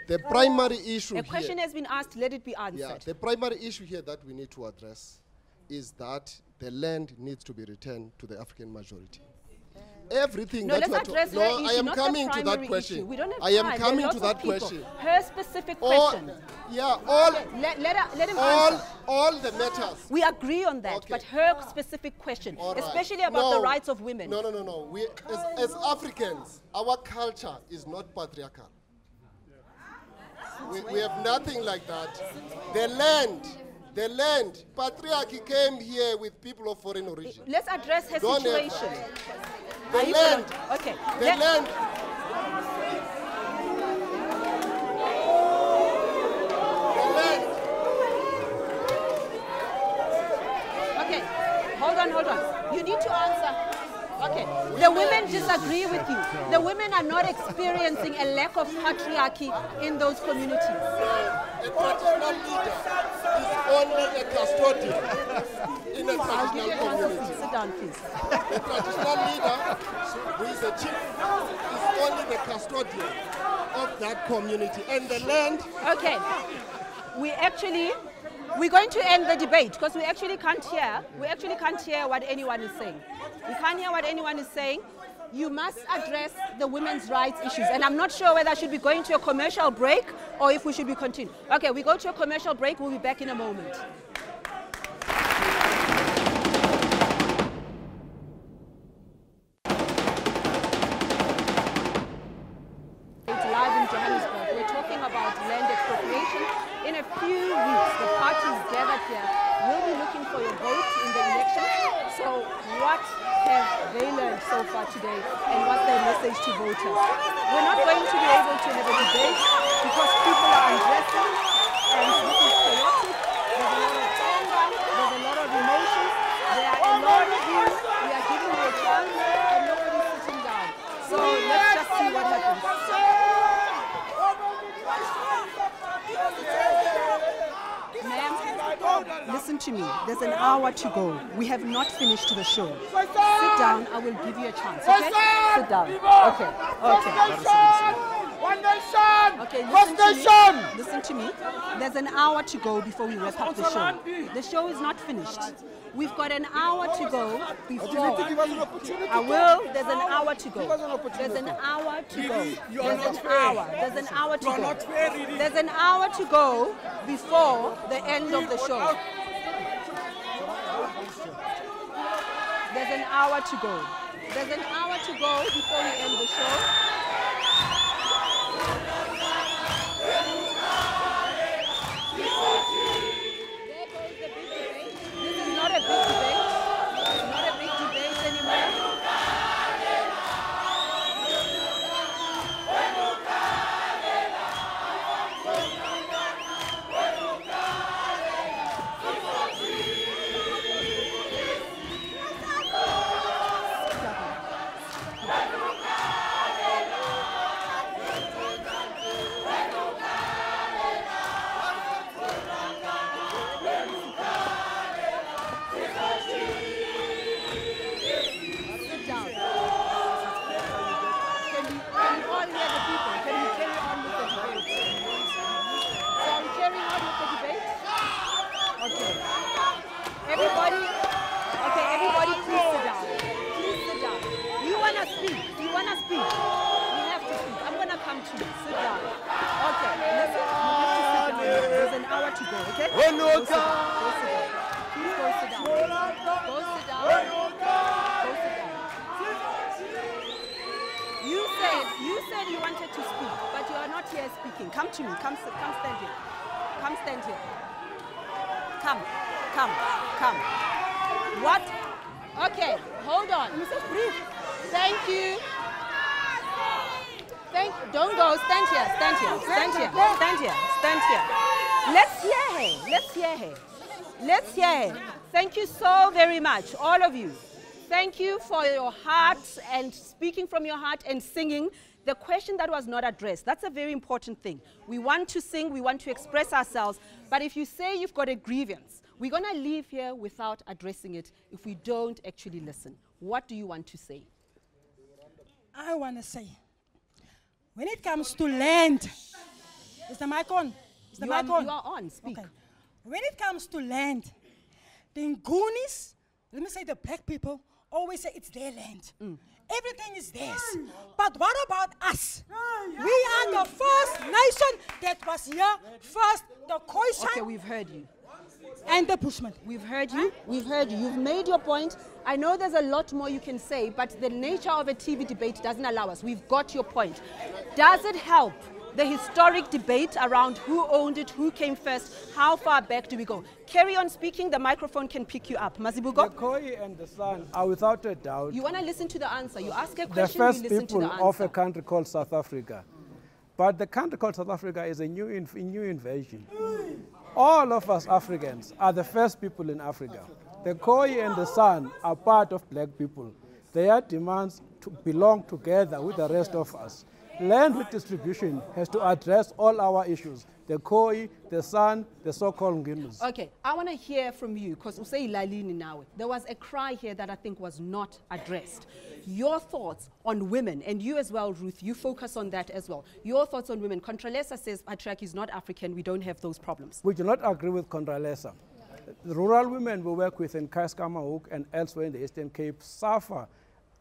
the primary issue A question has been asked, let it be answered. Yeah, the primary issue here that we need to address is that the land needs to be returned to the African majority. Everything no, that let's address her issue, I am coming to that question. I am coming to that question. Her specific question. Let him answer. All the matters. We agree on that, but her specific question, especially about the rights of women. No. We, as Africans, our culture is not patriarchal. We have nothing like that. The land, patriarchy came here with people of foreign origin. Let's address her situation. The land. Okay. The land. Okay. Hold on. You need to answer. Okay. The women disagree with you. The women are not experiencing a lack of patriarchy in those communities. A traditional leader is only a custodian in a traditional community. Sit down, please. The traditional leader, who is a chief, is only the custodian of that community. And the land... Okay. We're going to end the debate because we actually can't hear what anyone is saying. We can't hear what anyone is saying. You must address the women's rights issues. And I'm not sure whether I should be going to a commercial break or if we should be continuing. Okay, we go to a commercial break. We'll be back in a moment. Live in Johannesburg, we're talking about land expropriation. In a few weeks, the parties gathered here will be looking for your vote in the election. So what have they learned so far today and what's their message to voters? We're not going to be able to have a debate because people are undressing and this is chaotic. There's a lot of anger, there's a lot of emotions. There are a lot of you. We are giving you a chance and nobody's sitting down. So let's just see what happens. listen to me. There's an hour to go. We have not finished the show. Sit down. I will give you a chance. Okay? Sit down. Okay. One nation! Okay, First nation! Listen to me. There's an hour to go before we wrap up the show. The show is not finished. We've got an hour to go before. I will. There's an hour to go. There's an hour to go. There's an hour. There's an hour to go. There's an hour to go before the end of the show. There's an hour to go. There's an hour to go before we end the show. This is not a big debate. It's not a big debate anymore. Everybody, okay, everybody please sit down. Please sit down. You want to speak? You want to speak? You have to speak. I'm going to come to you. Sit down. Okay, listen. You have to sit down. There's an hour to go, okay? Go sit down. Go sit down. Please go sit down. Go sit down. Go sit down. You said you wanted to speak, but you are not here speaking. Come to me. Come stand here. Come stand here. Come. What? Okay, hold on. Thank you. Don't go. Stand here. Let's hear her. Thank you so very much, all of you. Thank you for your heart and speaking from your heart and singing. The question that was not addressed, that's a very important thing. We want to sing, we want to express ourselves, but if you say you've got a grievance, we're going to leave here without addressing it if we don't actually listen. What do you want to say? I want to say, when it comes to land, is the mic on? Is the mic on? You are on, speak. Okay. When it comes to land, the Nguni's, let me say the black people, always say it's their land. Everything is theirs. But what about us? We are the first nation that was here first, the Khoisan. Okay, we've heard you. And the Bushman. We've heard you. You've made your point. I know there's a lot more you can say, but the nature of a TV debate doesn't allow us. We've got your point. Does it help the historic debate around who owned it, who came first, how far back do we go? Carry on speaking, the microphone can pick you up. Mazibugo? The Khoi and the San are without a doubt. You want to listen to the answer. You ask a the question, first you listen to people the answer. of a country called South Africa. But the country called South Africa is a new invasion. All of us Africans are the first people in Africa. The Khoi and the San are part of black people. Their demands to belong together with the rest of us. Land redistribution has to address all our issues. The Khoi, the San, the so-called Ngilus. Okay, I want to hear from you, because there was a cry here that I think was not addressed. Your thoughts on women, and you as well, Ruth, you focus on that as well. Your thoughts on women. Contralesa says patriarchy is not African, we don't have those problems. We do not agree with Contralesa. The rural women we work with in Kaiskamahoek and elsewhere in the Eastern Cape suffer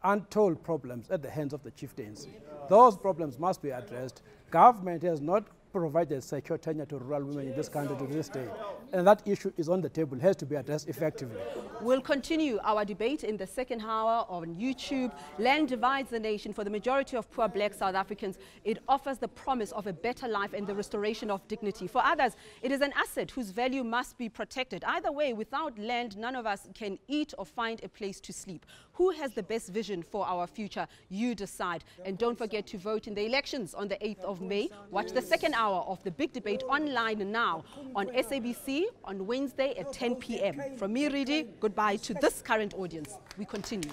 untold problems at the hands of the chieftains. Those problems must be addressed. Government has not provided secure tenure to rural women in this country to this day. And that issue is on the table, has to be addressed effectively. We'll continue our debate in the second hour on YouTube. Land divides the nation. For the majority of poor black South Africans, it offers the promise of a better life and the restoration of dignity. For others, it is an asset whose value must be protected. Either way, without land, none of us can eat or find a place to sleep. Who has the best vision for our future? You decide. And don't forget to vote in the elections on the 8th of May. Watch the second hour of the big debate online now on SABC on Wednesday at 10 p.m. From me, Ridi, goodbye to this current audience. We continue.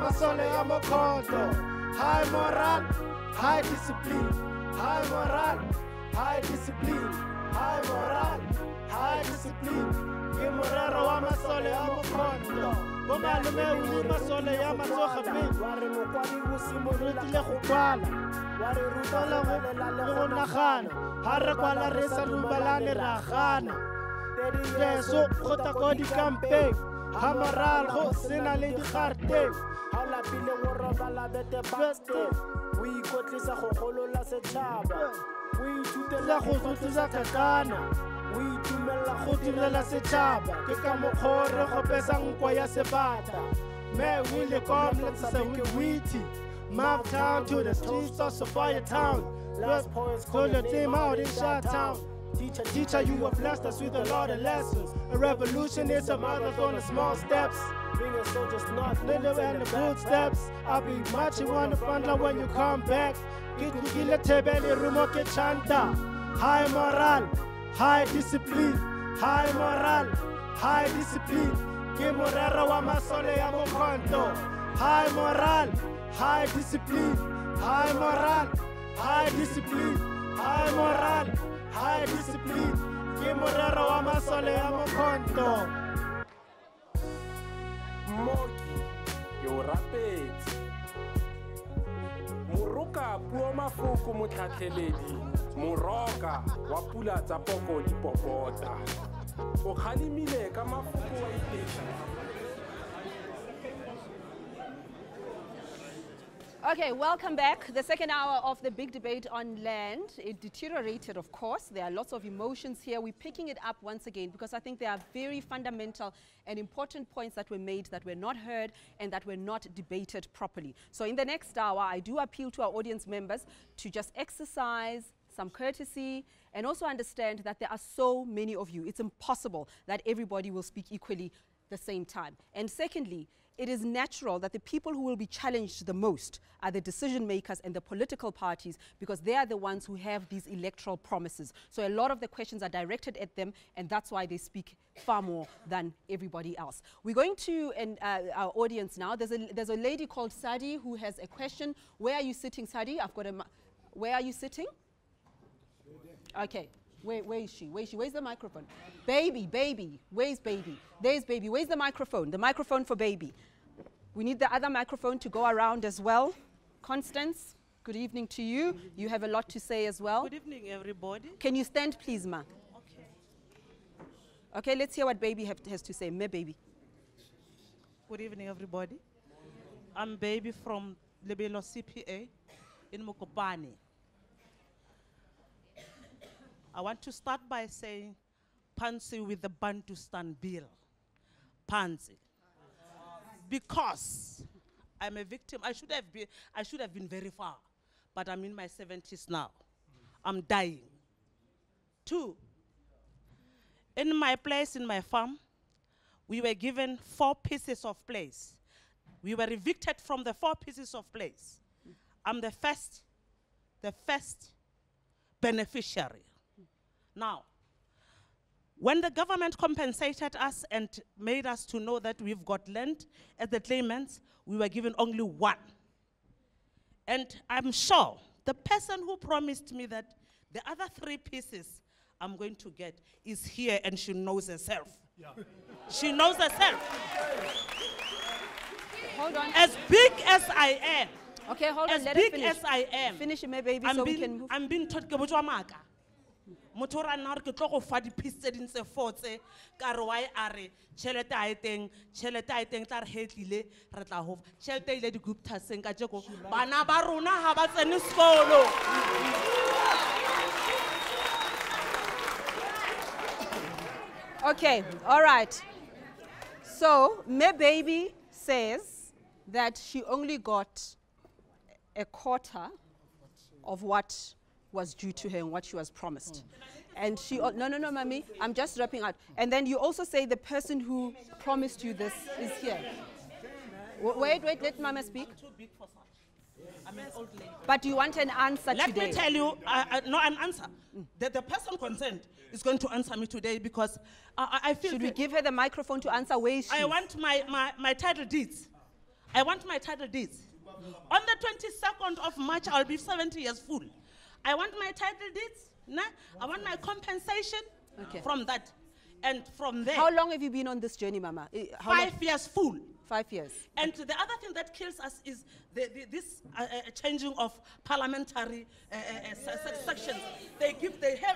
masole ya mokoto. High moral, high discipline. High moral, high discipline. High moral, high discipline. Ke morero wa masole ya mokoto. Bo malume uli masole ya matsoga pele. Wa re mokwadi bo simolotile go kwala. Wa re rutela le go nagana. Ha re kwala re sa lubalane ra gana. Yeso go ta go di campaign. Ha moral go sena le di garte. Ha la pile go robala bete beste. O ikotlisa go golola setšhaba. O ithutela go tlotlosa kakana. O itumella go direla setšhaba. Ke ka mokgwa re gopesa nkwa ya sebata. Me wile kom let's say witty. Map town to the streets of Sophia town. Last poets call your team out in Shot Town. Teacher, you have blessed us with a lot of lessons. A revolution is a marathon of small steps. Being a soldier's not little and the footsteps. I'll be marching on the front line when you come back. Get the tebele rumoke chanta. High moral, high discipline. High moral, high discipline. Ke morero wa masole ya mokonto. High moral, high discipline. High moral, high discipline. High moral, high discipline. Ke morero wa masole ya mokonto. Moki, yo rapetse. Moroka puo mafoko motlhatlheledi. Moroka wa pula tsa poko di popota. O khalimile ka mafoko wa ipesa. Okay, welcome back. The second hour of the big debate on land. It deteriorated, of course. There are lots of emotions here. We're picking it up once again because I think there are very fundamental and important points that were made that were not heard and that were not debated properly. So in the next hour, I do appeal to our audience members to just exercise some courtesy and also understand that there are so many of you. It's impossible that everybody will speak equally the same time. And secondly, it is natural that the people who will be challenged the most are the decision makers and the political parties because they are the ones who have these electoral promises. So a lot of the questions are directed at them and that's why they speak far more than everybody else. We're going to our audience now. There's a lady called Sadi who has a question. Where are you sitting, Sadi? Where are you sitting? Okay. Where is she? Where's the microphone? Baby. Where's baby? There's baby. Where's the microphone? The microphone for baby. We need the other microphone to go around as well. Constance, good evening to you. You have a lot to say as well. Good evening, everybody. Can you stand, please, ma? Okay. Okay, let's hear what baby has to say. Me, baby. Good evening, everybody. I'm baby from Lebelo CPA in Mokopane. I want to start by saying Pansy with the Bantustan bill. Pansy. Because I'm a victim. I should have been very far, but I'm in my 70s now. I'm dying. 2, in my place, in my farm, we were given 4 pieces of place. We were evicted from the 4 pieces of place. I'm the first beneficiary. Now, when the government compensated us and made us to know that we've got land as the claimants, we were given only 1. And I'm sure the person who promised me that the other 3 pieces I'm going to get is here and she knows herself. Yeah. She knows herself. Hold on. As big as I am. Okay, hold on. As let big us finish. as I am. Finish, my baby, so we can move. I'm being taught ke botjwa maka. Motho ra nna re ke tlo go fa di-piece tse ding tse 4 tse ka re why a re tšhelete a e teng tla re he tlile re tla hofa tšhelete ile di-guptaseng ka jeko bana ba rona ga ba tsene sekolo. Okay, all right. So, my baby says that she only got a quarter of what was due to her and what she was promised. And she, no, mommy, I'm just wrapping up. And then you also say the person who promised you this is here. Wait, let mama speak. I'm too big for such. I'm an old lady. But you want an answer Let today. me tell you, no, an answer. The person concerned is going to answer me today because I feel... Should we give her the microphone to answer where is she? I want my title deeds. I want my title deeds. On the 22nd of March, I'll be 70 years full. I want my title deeds. Nah? I want my compensation from that. And from there. How long have you been on this journey, Mama? 5 years full. 5 years. And the other thing that kills us is this changing of parliamentary sections. They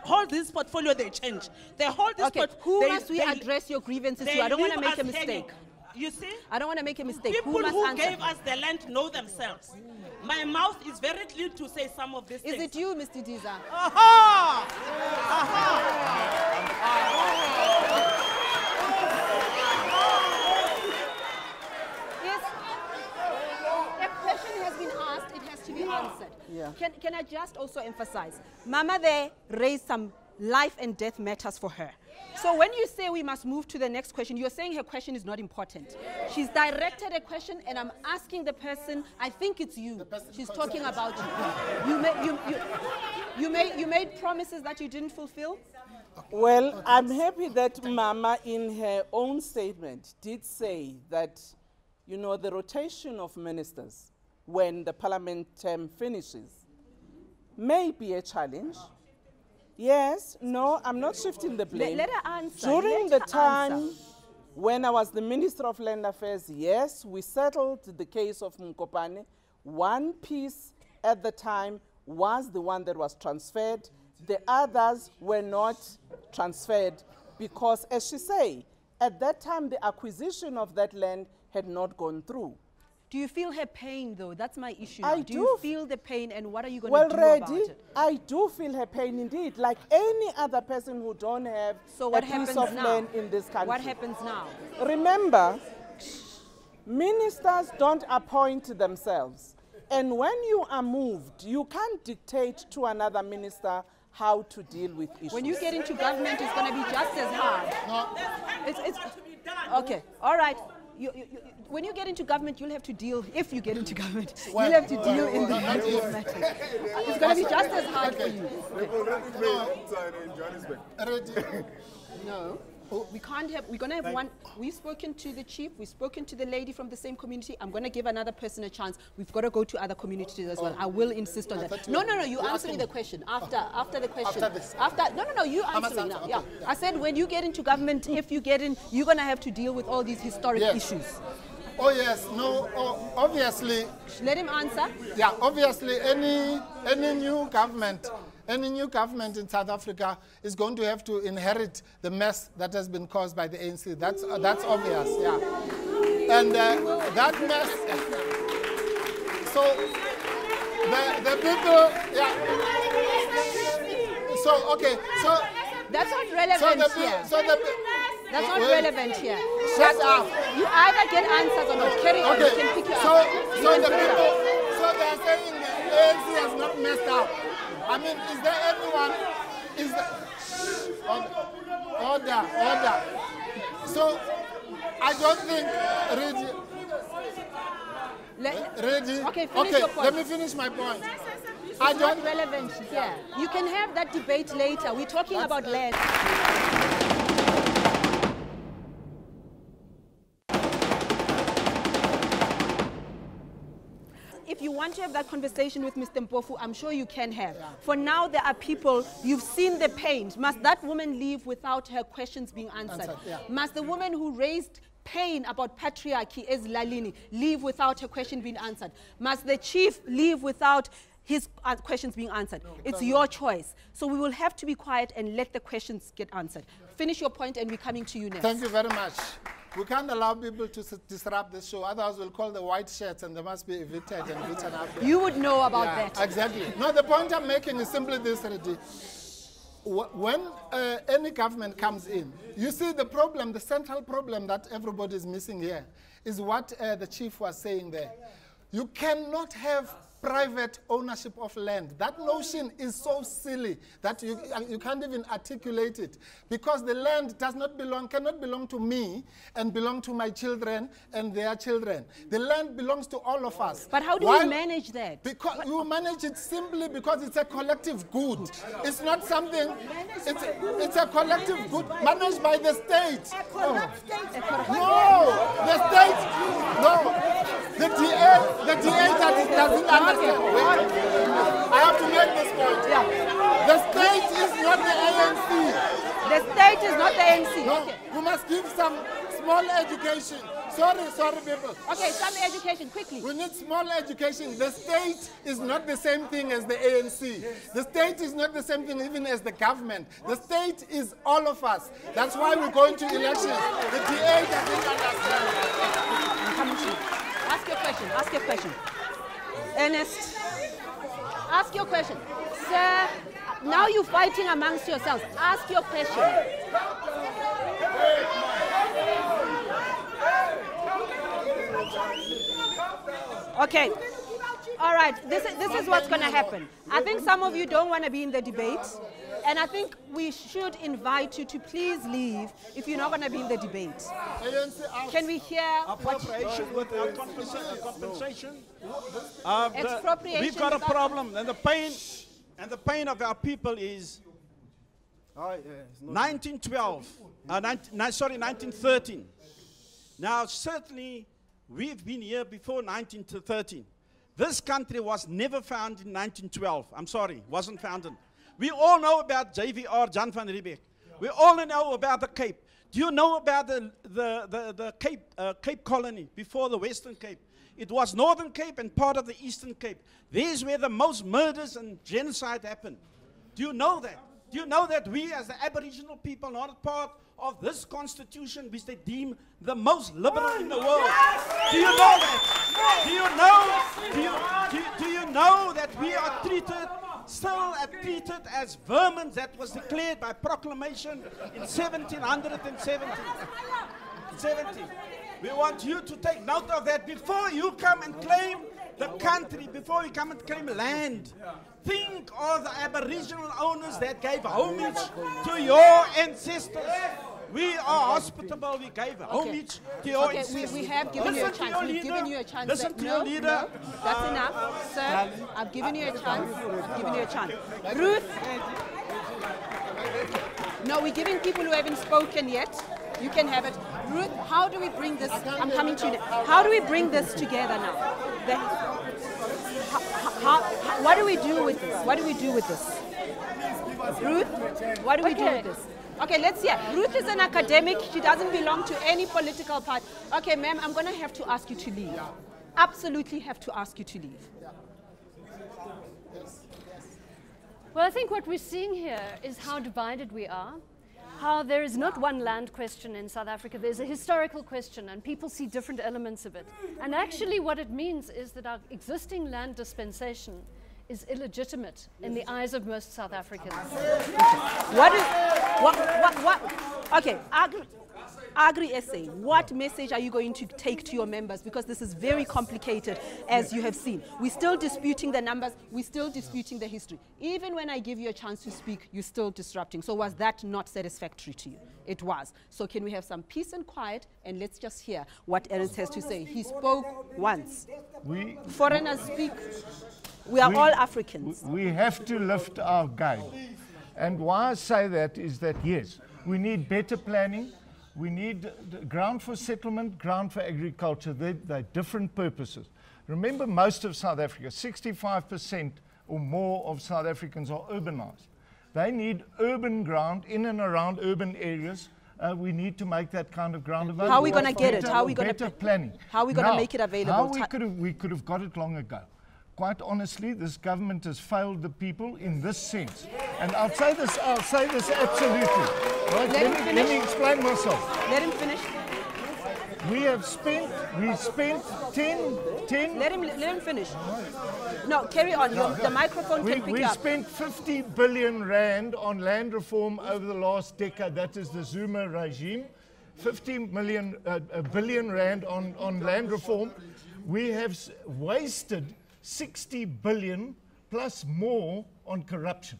hold this portfolio, they change. They hold this portfolio. Who must we address your grievances to? I don't want to make a mistake. You see? I don't want to make a mistake. People who gave us the land know themselves. My mouth is very clean to say some of these things. Is it you, Mr. Diza? Aha! Yes. A question has been asked, it has to be answered. Yeah. Can I just also emphasize, Mama there raised some life and death matters for her. So when you say we must move to the next question, you're saying her question is not important. She's directed a question, and I'm asking the person, I think it's you. She's talking about you. You made promises that you didn't fulfill? Well, I'm happy that Mama, in her own statement, did say that, you know, the rotation of ministers when the parliament term finishes may be a challenge. Yes, no, I'm not shifting the blame. Let her answer. During the time when I was the Minister of Land Affairs, yes, we settled the case of Mkopane. One piece at the time was the one that was transferred. The others were not transferred because, as she say, at that time the acquisition of that land had not gone through. Do you feel her pain, though? That's my issue. Do you feel the pain, and what are you going to do about it? I do feel her pain indeed, like any other person who don't have a piece of land in this country. What happens now? Remember, ministers don't appoint themselves. And when you are moved, you can't dictate to another minister how to deal with issues. When you get into government, it's going to be just as hard. No. Okay, all right. When you get into government, you'll have to deal, if you get into government, you'll have to deal in the matters. It's going to be just as hard for you. No. We can't have, we're going to have one. We've spoken to the chief, we've spoken to the lady from the same community. I'm going to give another person a chance. We've got to go to other communities as well. I will insist on that. No, you answer me the question. After the question. No, you answer me now. Yeah. I said when you get into government, if you get in, you're going to have to deal with all these historic issues. Oh yes, no, obviously. Let him answer. Yeah, obviously any new government in South Africa is going to have to inherit the mess that has been caused by the ANC. That's obvious, yeah. And that mess, so the people, yeah. So, okay, so. That's not relevant here. That's not relevant here. Shut up. You either get answers or not. Carry on. You can pick your answer. So the people, so they are saying the ANC has not messed up. I mean, is there anyone? Order. So I don't think Reggie. Okay, finish your point. Let me finish my point. It's not relevant here. You can have that debate later. We're talking about land. If you want to have that conversation with Mr. Mpofu, I'm sure you can have. For now, there are people, you've seen the pain. Must that woman leave without her questions being answered? Must the woman who raised pain about patriarchy as Lalini leave without her question being answered? Must the chief leave without his questions being answered? It's your choice. So we will have to be quiet and let the questions get answered. Finish your point and we're coming to you next. Thank you very much. We can't allow people to disrupt the show, otherwise we'll call the white shirts and they must be evicted and beaten up. You would know about that. Exactly. No, the point I'm making is simply this, Reddy. When any government comes in, you see the problem, the central problem that everybody is missing here is what the chief was saying there. You cannot have private ownership of land. That notion is so silly that you can't even articulate it, because the land cannot belong to me and belong to my children and their children. The land belongs to all of us. But how do you manage that? Because you manage it simply because it's a collective good. It's not something, it's a collective good managed by the state. No, the state, no. The doesn't understand. Wait. I have to make this point. Yeah. The state is not the ANC. The state is not the ANC. No, Okay. we must give some small education. Sorry, people. Okay, some education, quickly. We need small education. The state is not the same thing as the ANC. The state is not the same thing even as the government. The state is all of us. That's why we're going to elections. The DA doesn't understand. Ask your question, ask your question. Ernest, ask your question. Sir, now you're fighting amongst yourselves. Ask your question. Okay. All right. This is what's going to happen. I think some of you don't want to be in the debate. And I think we should invite you to please leave if you're not going to be in the debate. Can we hear appropriation without compensation? Expropriation. We've got a problem, and the pain of our people is 1913. Now, certainly, we've been here before 1913. This country was never founded in 1912. I'm sorry, wasn't founded. We all know about JVR, Jan van Riebeeck. We all know about the Cape. Do you know about the Cape colony before the Western Cape? It was Northern Cape and part of the Eastern Cape. These where the most murders and genocide happened. Do you know that? Do you know that we as the Aboriginal people are not part of this constitution which they deem the most liberal in the world? Do you know that? Do you know that we are still treated as vermin that was declared by proclamation in 1770. We want you to take note of that before you come and claim the country, before you come and claim land. Think of the Aboriginal owners that gave homage to your ancestors. We are hospitable. We gave homage to your ancestors. We have given you a chance. We've given you a chance. Listen to your leader. No, that's enough. Sir, I've given you a chance. I've given you a chance. Ruth. No, we're giving people who haven't spoken yet. You can have it. Ruth, how do we bring this? I'm coming to you. How do we bring this together now? What do we do with this? What do we do with this? Ruth, what do we do with this? Okay, let's hear. Ruth is an academic. She doesn't belong to any political party. Okay, ma'am, I'm going to have to ask you to leave. Absolutely have to ask you to leave. Well, I think what we're seeing here is how divided we are, how there is not one land question in South Africa, there's a historical question, and people see different elements of it. And actually what it means is that our existing land dispensation is illegitimate in the eyes of most South Africans. Okay, Agri-SA, what message are you going to take to your members? Because this is very complicated, as you have seen. We're still disputing the numbers. We're still disputing the history. Even when I give you a chance to speak, you're still disrupting. So was that not satisfactory to you? It was. So can we have some peace and quiet, and let's just hear what Ernest has to say. He spoke once. Foreigners speak. We are all Africans. We have to lift our game. And why I say that is that, yes, we need better planning. We need ground for settlement, ground for agriculture. They're different purposes. Remember, most of South Africa, 65% or more of South Africans are urbanized. They need urban ground in and around urban areas. We need to make that kind of ground available. How are we going to get it? How are we going to planning? How are we going to make it available? We could have got it long ago. Quite honestly, this government has failed the people in this sense. And I'll say this absolutely. Right? Let me explain myself. Let him finish. We spent 10. Let him finish. No, carry on. The microphone can pick we up. We spent 50 billion rand on land reform over the last decade. That is the Zuma regime. 50 billion rand on land reform. We have wasted 60 billion plus more on corruption.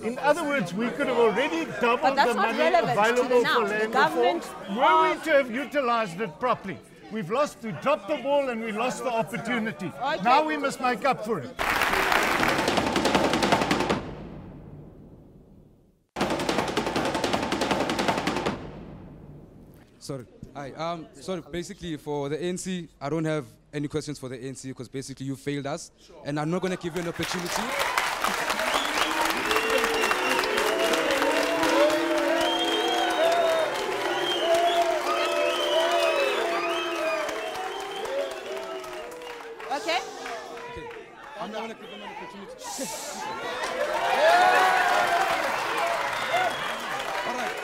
In other words, we could have already doubled the money available for land reform were we to have utilized it properly. We dropped the ball and we lost the opportunity. Okay. Now we must make up for it. sorry. Hi. Sorry, basically for the ANC, I don't have any questions for the ANC because basically you failed us, and I'm not going to give you an opportunity. Okay. I'm not going to give him an opportunity. All right.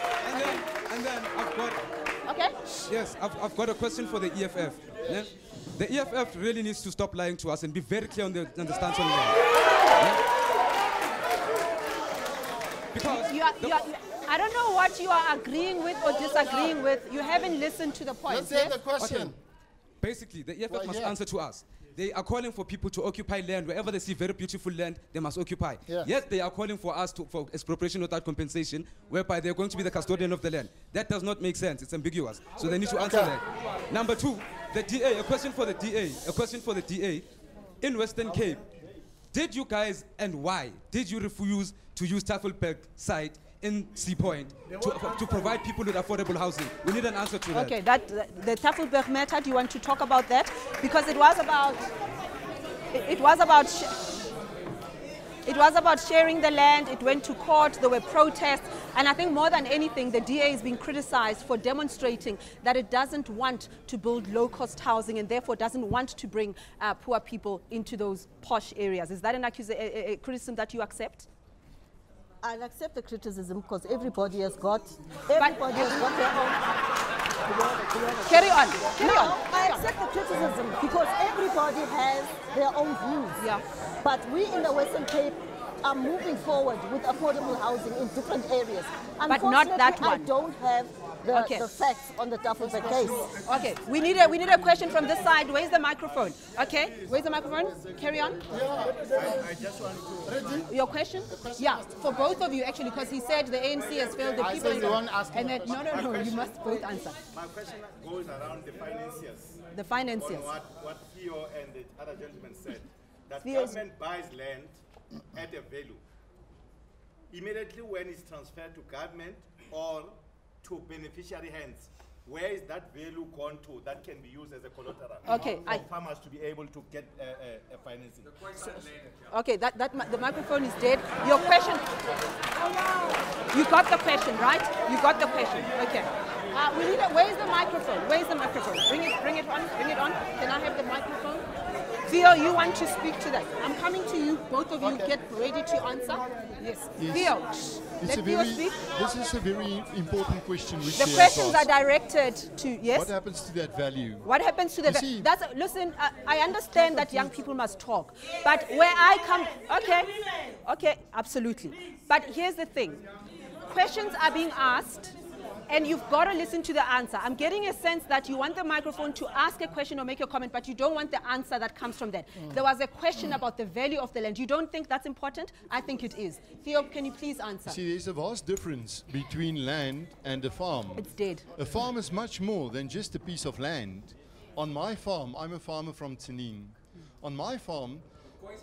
And then I've got... Okay. Yes, I've got a question for the EFF. Yeah? The EFF really needs to stop lying to us and be very clear on the stance on land. Yeah? Because... I don't know what you are agreeing with or disagreeing with. You haven't listened to the point. Let's hear the question. Okay. Basically, the EFF must answer to us. They are calling for people to occupy land. Wherever they see very beautiful land, they must occupy. Yeah. Yet they are calling for us for expropriation without compensation, whereby they're going to be the custodian of the land. That does not make sense. It's ambiguous. So they need to answer that. Number two, the DA, a question for the DA. In Western Cape, did you guys, and why, did you refuse to use Tafelberg site in Sea Point to provide people with affordable housing? We need an answer to that. Okay, the Tafelberg matter, do you want to talk about that? Because it was about sharing the land. It went to court, there were protests, and I think more than anything, the DA is being criticized for demonstrating that it doesn't want to build low-cost housing and therefore doesn't want to bring poor people into those posh areas. Is that a criticism that you accept? I'll accept the criticism because everybody has got their own. Carry on. I accept the criticism because everybody has their own views. Yeah. But we in the Western Cape are moving forward with affordable housing in different areas. But not that one. I don't have the facts on the Tafelberg case. Okay, we need a question from this side. Where's the microphone? Okay, where's the microphone? Carry on. I just want to... Your question? Yeah, for both of you actually, because he said the ANC has failed the people. And then, no, you must both answer. My question goes around the financiers. The financiers. On what Theo and the other gentleman said, that Theo's government buys land at a value. Immediately when it's transferred to government or to beneficiary hands, where is that value gone to that can be used as a collateral okay, for farmers to be able to get a financing? Okay, the microphone is dead. Your question. You got the question, right? You got the question. Okay. We need where's the microphone? Where's the microphone? Bring it on. Bring it on. Can I have the microphone? Theo, you want to speak to that? I'm coming to you. Both of you get ready to answer. Yes. Theo, let Theo speak. This is a very important question. Which the questions are directed to, yes? What happens to that value? What happens to the value? Listen, I understand that young people must talk. But where I come, okay, absolutely. But here's the thing. Questions are being asked, and you've got to listen to the answer. I'm getting a sense that you want the microphone to ask a question or make a comment, but you don't want the answer that comes from that. There was a question about the value of the land. You don't think that's important? I think it is. Theo, can you please answer? See, there's a vast difference between land and a farm. It's dead. A farm is much more than just a piece of land. On my farm, I'm a farmer from Tsenin. On my farm,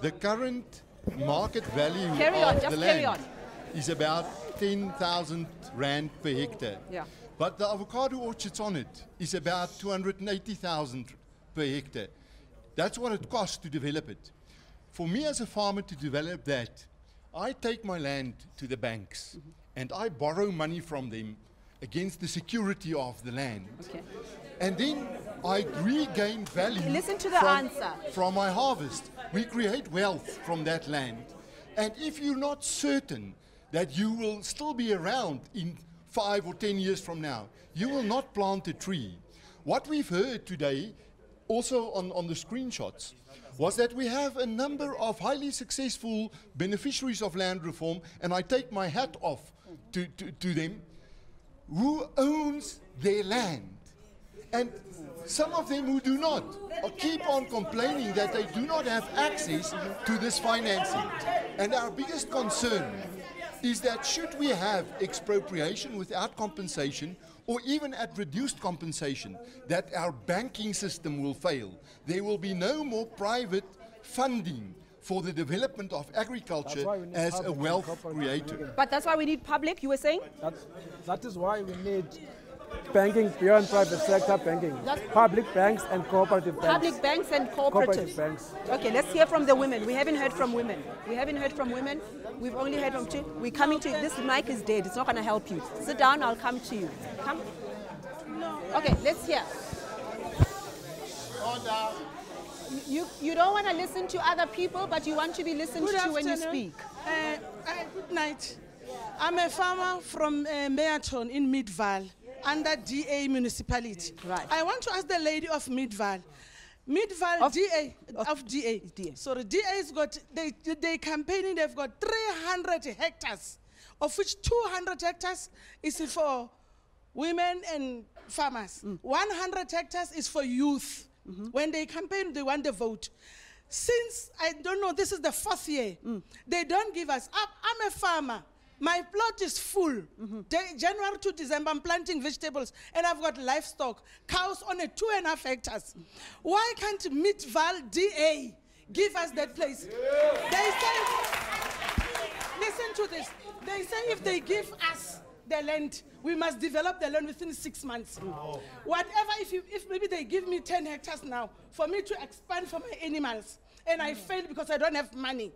the current market value of the land is about 10,000 rand per hectare. Yeah. But the avocado orchards on it is about 280,000 per hectare. That's what it costs to develop it. For me as a farmer to develop that, I take my land to the banks and I borrow money from them against the security of the land. Okay. And then I regain value Listen to the answer. From my harvest. We create wealth from that land. And if you're not certain that you will still be around in 5 or 10 years from now, you will not plant a tree. What we've heard today, also on the screenshots, was that we have a number of highly successful beneficiaries of land reform, and I take my hat off to them, who owns their land. And some of them who do not keep on complaining that they do not have access to this financing. And our biggest concern is that should we have expropriation without compensation, or even at reduced compensation, that our banking system will fail. There will be no more private funding for the development of agriculture as a wealth creator. But that's why we need public, you were saying? That is why we need banking beyond private sector banking. Public banks and cooperative banks. Public banks and cooperatives. Banks. Okay, let's hear from the women. We haven't heard from women. We haven't heard from women. We've only heard from two. We're coming to you. This mic is dead. It's not going to help you. Sit down. I'll come to you. Come. Okay, let's hear. Order. You don't want to listen to other people, but you want to be listened to when you speak. Good night. I'm a farmer from Meyerton in Midval, under DA municipality. Right. I want to ask the lady of Midval. Midval DA. Sorry, DA's got, they campaigning, they've got 300 hectares, of which 200 hectares is for women and farmers. 100 hectares is for youth. When they campaign, they want the vote. Since, I don't know, this is the 4th year, they don't give us. I'm a farmer. My plot is full. January to December, I'm planting vegetables, and I've got livestock, cows on a 2.5 hectares. Why can't Midval DA give us that place? They say, listen to this. They say if they give us the land, we must develop the land within 6 months. Whatever, if maybe they give me 10 hectares now for me to expand for my animals, and I fail because I don't have money.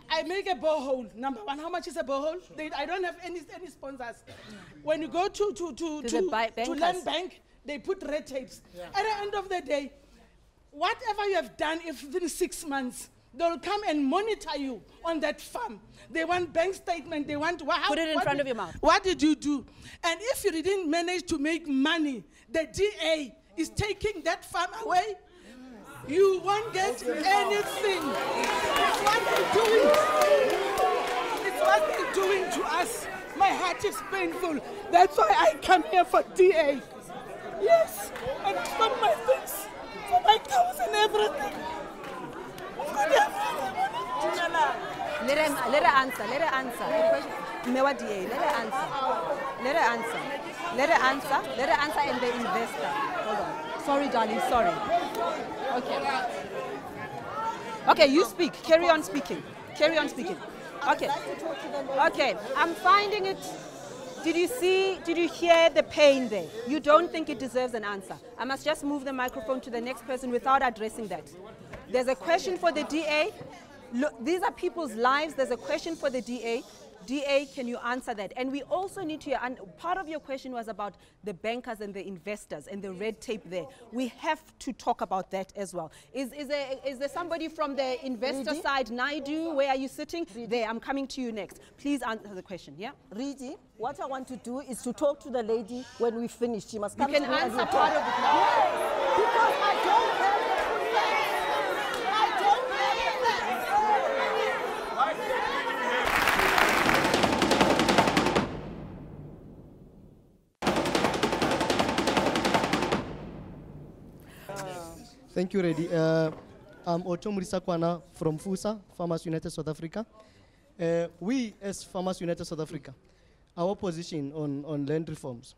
I make a borehole. Number one, how much is a borehole? I don't have any sponsors. When you go to land bank, they put red tapes. At the end of the day, whatever you have done, if within 6 months, they'll come and monitor you on that farm. They want bank statement. They want put it in front of your mouth. What did you do? And if you didn't manage to make money, the DA is taking that farm away. You won't get anything. It's what they're doing. It's what they're doing to us. My heart is painful. That's why I come here for DA. Yes, and for my things, for my cows and everything. Let her answer. Let her answer. Mewa DA. Let her answer. Let her answer. Let her answer. Let her answer, and the investor. Hold on. Sorry, darling. Sorry. Okay. Okay, you speak. Carry on speaking. Carry on speaking. Okay. Okay. I'm finding it. Did you hear the pain there? You don't think it deserves an answer. I must just move the microphone to the next person without addressing that. There's a question for the DA. Look, these are people's lives. There's a question for the DA. DA, can you answer that? And we also need to, and part of your question was about the bankers and the investors and the red tape there. We have to talk about that as well. Is there somebody from the investor side? Naidu, where are you sitting? There, I'm coming to you next. Please answer the question, yeah? Ridi, what I want to do is to talk to the lady when we finish. She must come you can to answer part of it now. Yes, because I don't have the full facts. I don't have the facts. Thank you, Reddy. I'm Ocho Murisakwana from FUSA, Farmers United South Africa. We, as Farmers United South Africa, our position on land reforms,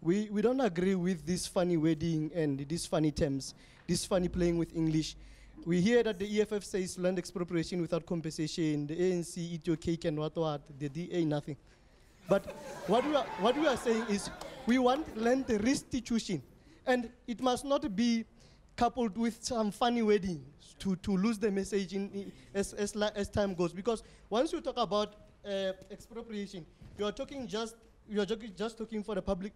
we don't agree with this funny wording and these funny terms, this funny playing with English. We hear that the EFF says land expropriation without compensation, the ANC eat your cake and what, the DA nothing. But what we are saying is we want land restitution, and it must not be coupled with some funny wording to lose the message as time goes. Because once you talk about expropriation, you are just talking for the public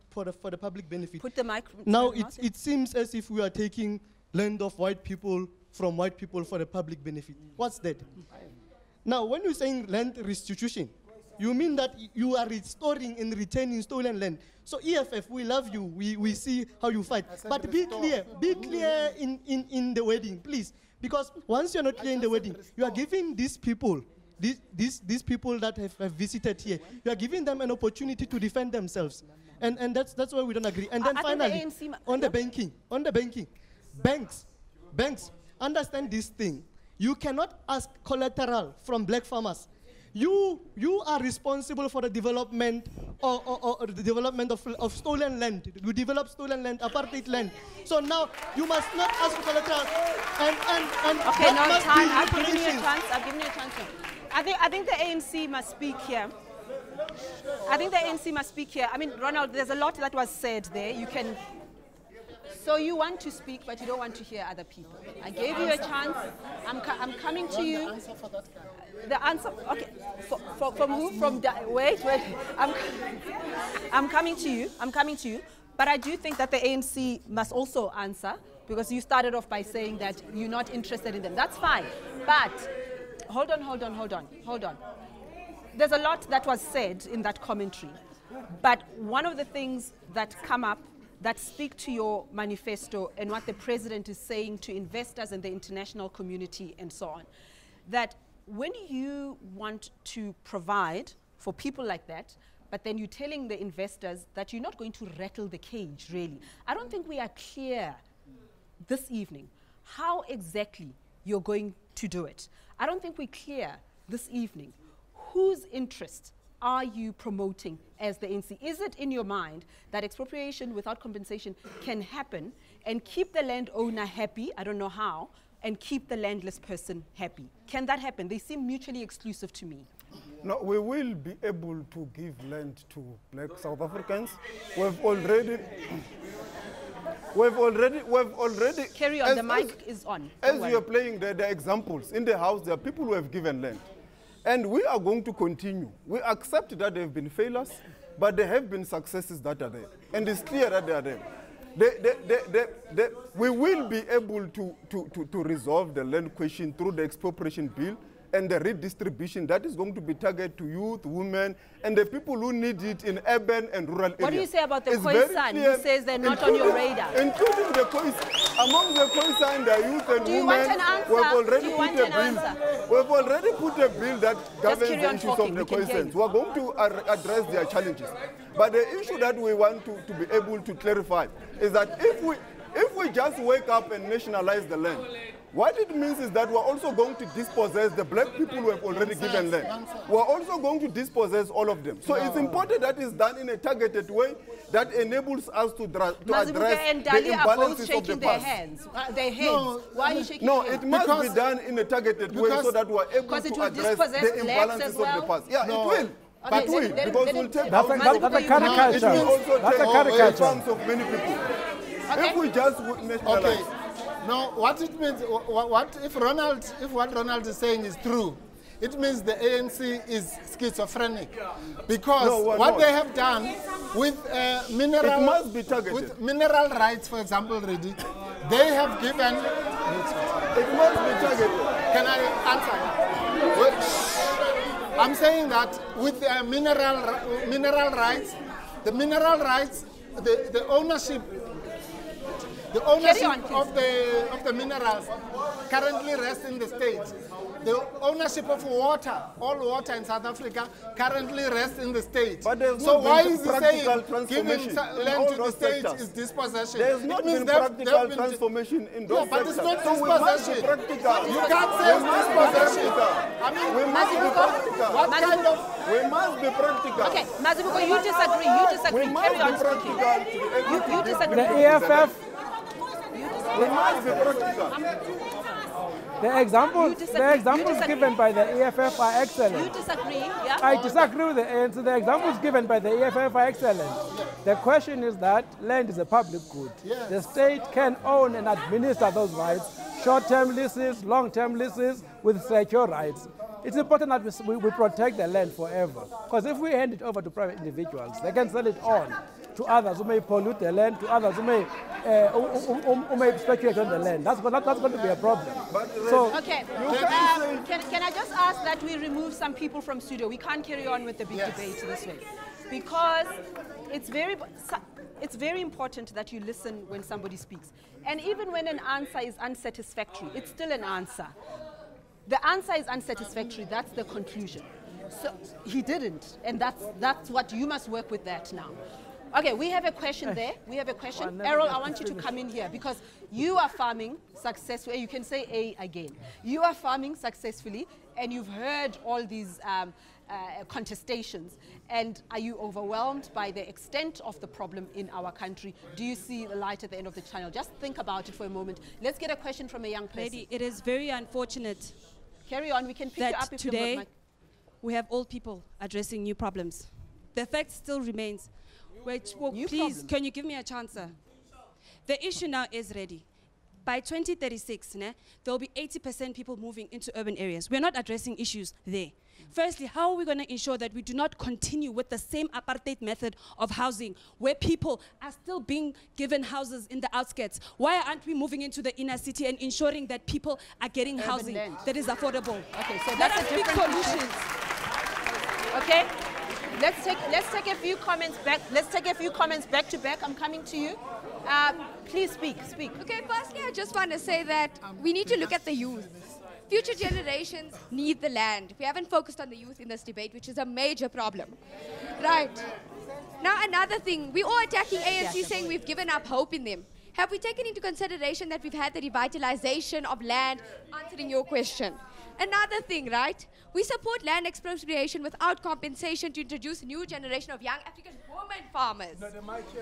benefit. Put the microphone. Now it seems as if we are taking land of white people from white people for the public benefit. What's that? Now, when you're saying land restitution, you mean that you are restoring and retaining stolen land. So EFF, we love you. We see how you fight. But be clear in the wording, please. Because once you're not clear in the wording, you are giving these people, these people that have visited here, you are giving them an opportunity to defend themselves. And that's why we don't agree. And then finally, on the banking, banks, understand this thing. You cannot ask collateral from black farmers. You are responsible for the development or the development of stolen land. You develop stolen land, apartheid land. So now you must not ask for collateral. And okay, now time. I've given you a chance. I've given you a chance. I think the ANC must speak here. I think the ANC must speak here. I mean, Ronald, there's a lot that was said there. You can... So you want to speak, but you don't want to hear other people. I gave you a chance. I'm coming to you. The answer, okay. From who? Wait. I'm coming to you. I'm coming to you. But I do think that the ANC must also answer, because you started off by saying that you're not interested in them. That's fine. But hold on. There's a lot that was said in that commentary. But one of the things that come up that speak to your manifesto and what the president is saying to investors and the international community and so on, that when you want to provide for people like that, but then you're telling the investors that you're not going to rattle the cage, really. I don't think we are clear this evening how exactly you're going to do it. I don't think we're clear this evening whose interest are you promoting as the ANC? Is it in your mind that expropriation without compensation can happen and keep the landowner happy, I don't know how, and keep the landless person happy? Can that happen? They seem mutually exclusive to me. No, we will be able to give land to black South Africans. We've already Carry on, the mic is on. As you are playing the examples, in the House, there are people who have given land. And we are going to continue. We accept that there have been failures, but there have been successes that are there. And it's clear that they are there. We will be able to resolve the land question through the expropriation bill and the redistribution that is going to be targeted to youth, women, and the people who need it in urban and rural areas. What do you say about the Khoisan who says they're not on your radar? Including the Khoisan. Among the Khoisan, the youth and women, we've already put a bill that governs the issues of the Khoisans. We're going to address their challenges. But the issue that we want to be able to clarify is that if we just wake up and nationalize the land, what it means is that we're also going to dispossess the black people who have already given land. We're also going to dispossess all of them. So it's important that it's done in a targeted way that enables us to address the imbalances of the past. Their heads. Why are you shaking No, it must be done in a targeted way so that we're able to address the imbalances of the past. Yeah, it will. But because we'll take that's a caricature. It will also that's take a caricature. funds of many people. If we just nationalize. Okay. Now, what it means, if what Ronald is saying is true, it means the ANC is schizophrenic. Because what they have done with mineral rights, for example, already, they have given... It must be targeted. Can I answer? I'm saying that with mineral rights, the ownership of the minerals currently rests in the state. The ownership of water, all water in South Africa, currently rests in the state. So why is he saying giving land to the state is dispossession? There has not been practical transformation in those but it's not sectors. dispossession. You can't say it's dispossession. I mean, we must be practical. What kind of... We must be practical. Okay, Mazibuko, you disagree. You disagree. Carry on speaking. You disagree. The EFF... We must be practical. The examples given by the EFF are excellent. You disagree, yeah? I disagree with the ANC. The examples given by the EFF are excellent. The question is that land is a public good. Yes. The state can own and administer those rights, short-term leases, long-term leases, with secure rights. It's important that we protect the land forever. Because if we hand it over to private individuals, they can sell it on to others who may pollute the land, to others who may speculate on the land. That's going to be a problem. So, okay, can I just ask that we remove some people from studio? We can't carry on with the big debate this way. Because it's very important that you listen when somebody speaks. And even when an answer is unsatisfactory, it's still an answer. The answer is unsatisfactory, that's the conclusion. So he didn't, and that's what you must work with that now. Okay, we have a question there. We have a question. Errol, I want you to come in here because you are farming successfully. You can say A again. You are farming successfully and you've heard all these contestations. And are you overwhelmed by the extent of the problem in our country? Do you see the light at the end of the tunnel? Just think about it for a moment. Let's get a question from a young person. Lady, it is very unfortunate. Carry on. We can pick you up if today, we have old people addressing new problems. The fact still remains. Wait, well, please, can you give me a chance, sir? The issue now is ready. By 2036, there will be 80% people moving into urban areas. We're not addressing issues there. Firstly, how are we going to ensure that we do not continue with the same apartheid method of housing where people are still being given houses in the outskirts? Why aren't we moving into the inner city and ensuring that people are getting Urban housing land. that is affordable? Okay, so Let that's us a pick different solutions. Okay, let's take a few comments back. Let's take a few comments back to back. I'm coming to you. Please speak. Okay, firstly, I just want to say that we need to look at the youth. Future generations need the land. We haven't focused on the youth in this debate, which is a major problem. Right. Now, another thing, we're all attacking ANC saying we've given up hope in them. Have we taken into consideration that we've had the revitalization of land, answering your question? Another thing, right? We support land expropriation without compensation to introduce a new generation of young African women farmers.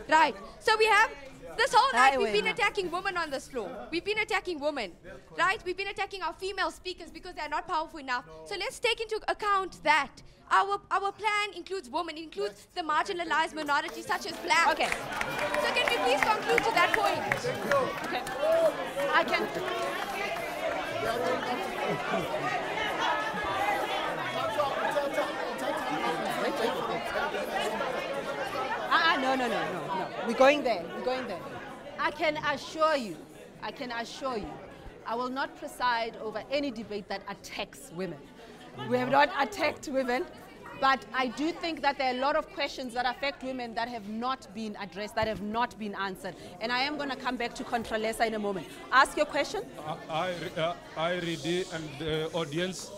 Right. So we have, this whole night we've been attacking women on this floor. We've been attacking women. Right? We've been attacking our female speakers because they're not powerful enough. So let's take into account that. Our plan includes women, includes the marginalized minorities such as black. Okay. So can we please conclude to that point? Okay. I can. No. We're going there. I can assure you, I will not preside over any debate that attacks women. We have not attacked women, but I do think that there are a lot of questions that affect women that have not been addressed, that have not been answered. And I am going to come back to Contralesa in a moment. Ask your question. I read it, and the audience,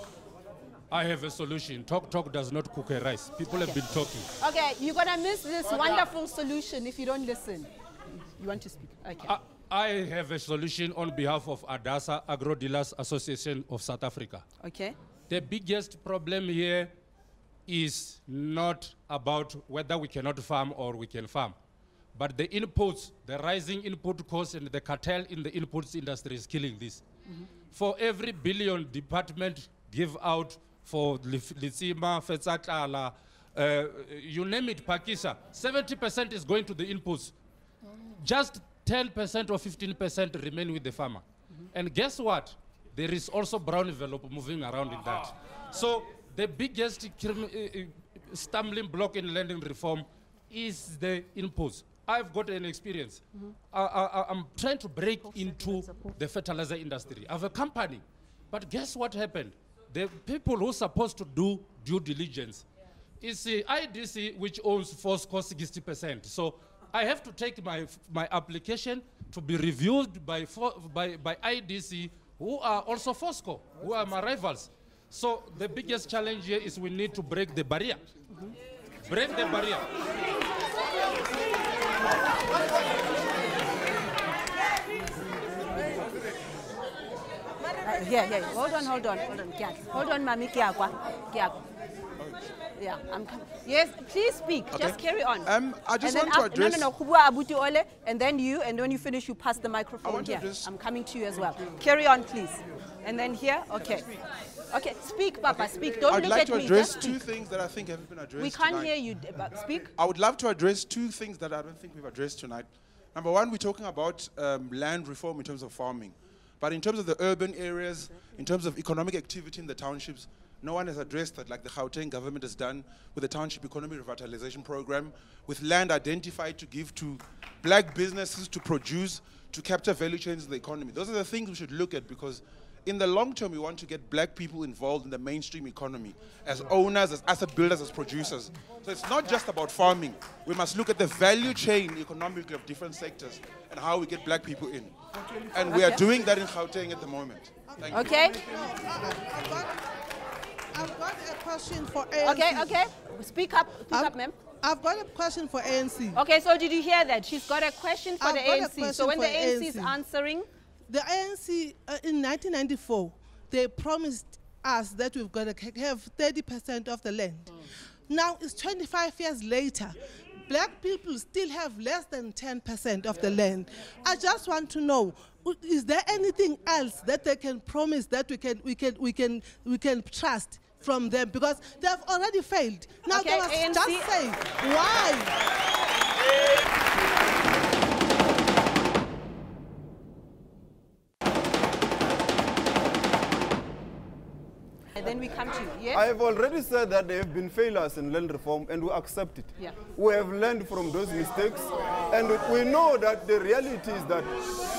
I have a solution. Talk does not cook a rice. People have been talking. Okay, you're going to miss this wonderful solution if you don't listen. You want to speak? Okay. I have a solution on behalf of ADASA, Agro Dealers Association of South Africa. Okay. The biggest problem here is not about whether we cannot farm or we can farm, but the inputs, the rising input costs and the cartel in the inputs industry is killing this. For every billion department give out for Litsima, Fetsatala, you name it, Pakisa, 70% is going to the inputs. Just 10% or 15% remain with the farmer. And guess what? There is also brown envelope moving around in that. So the biggest stumbling block in lending reform is the inputs. I've got an experience. I'm trying to break into the fertilizer industry. I have a company. But guess what happened? The people who are supposed to do due diligence is the IDC, which owns Fosco 60%. So I have to take my application to be reviewed by IDC, who are also Fosco, who are my rivals. So the biggest challenge here is we need to break the barrier. Break the barrier. Here. Hold on. Hold on, Mami Kiakwa. Yeah, I'm coming. Yes, please speak. Okay. Just carry on. I just want to address... No, Kubua Abuti Ole, and then you, and when you finish, you pass the microphone here. I'm coming to you as well. Carry on, please. And then here, okay. Okay, speak, Papa, speak. Don't look at me. I'd like to address two things that I think haven't been addressed We can't tonight. hear you. Speak. I would love to address two things that I don't think we've addressed tonight. Number one, we're talking about land reform in terms of farming. But in terms of the urban areas, in terms of economic activity in the townships, no one has addressed that like the Gauteng government has done with the Township Economy Revitalization Program, with land identified to give to black businesses to produce, to capture value chains in the economy. Those are the things we should look at, because in the long term, we want to get black people involved in the mainstream economy as owners, as asset builders, as producers. So it's not just about farming. We must look at the value chain economically of different sectors and how we get black people in. And we are doing that in Gauteng at the moment. Thank you. Okay. I've got a question for ANC. Okay. Speak up, ma'am. I've got a question for ANC. Okay, so did you hear that? She's got a question for the ANC. So when the ANC is ANC. answering? The ANC, in 1994, they promised us that we've got to have 30% of the land. Now it's 25 years later. Black people still have less than 10% of the land. I just want to know, is there anything else that they can promise that we can trust from them because they have already failed. Now Okay, they must ANC. just say why. And then we come to you. Yes? I have already said that there have been failures in land reform and we accept it. Yeah. We have learned from those mistakes and we know that the reality is that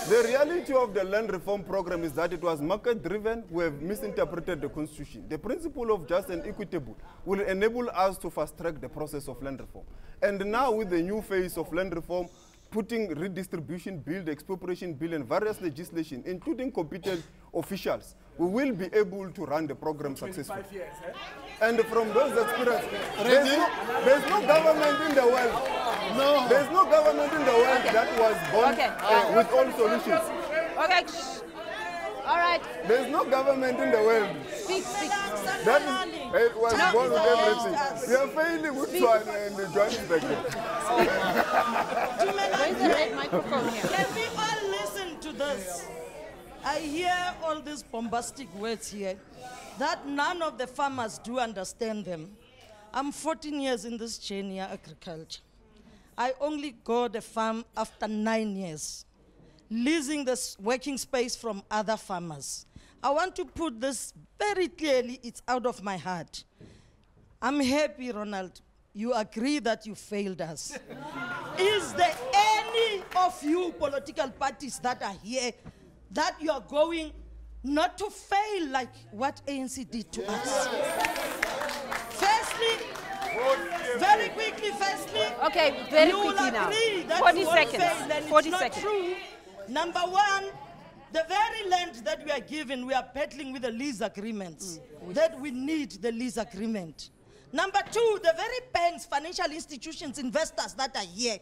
the reality of the land reform program is that it was market driven. We have misinterpreted the constitution. The principle of just and equitable will enable us to fast track the process of land reform. And now with the new phase of land reform, putting redistribution bill, the expropriation bill and various legislation, including competent officials, we will be able to run the program successfully. 5 years, eh? And from those experiences, there's no government in the world. No. There's no government in the world that was born with all solutions. Okay. All right. There's no government in the world Speak. that was born with everything. We are failing with Swan and Johannesburg. Where's the red microphone here? Can we all listen to this? I hear all these bombastic words here that none of the farmers do understand them. I'm 14 years in this journey of agriculture. I only got a farm after 9 years, leasing this working space from other farmers. I want to put this very clearly, it's out of my heart. I'm happy, Ronald, you agree that you failed us. Is there any of you political parties that are here that you are going not to fail like what ANC did to us? Firstly, very quickly, okay, very you will quickly now. agree that 40 you won't seconds. fail, and 40 it's not seconds. true. Number one, the very land that we are given, we are battling with the lease agreements, that we need the lease agreement. Number two, the very banks, financial institutions, investors that are here,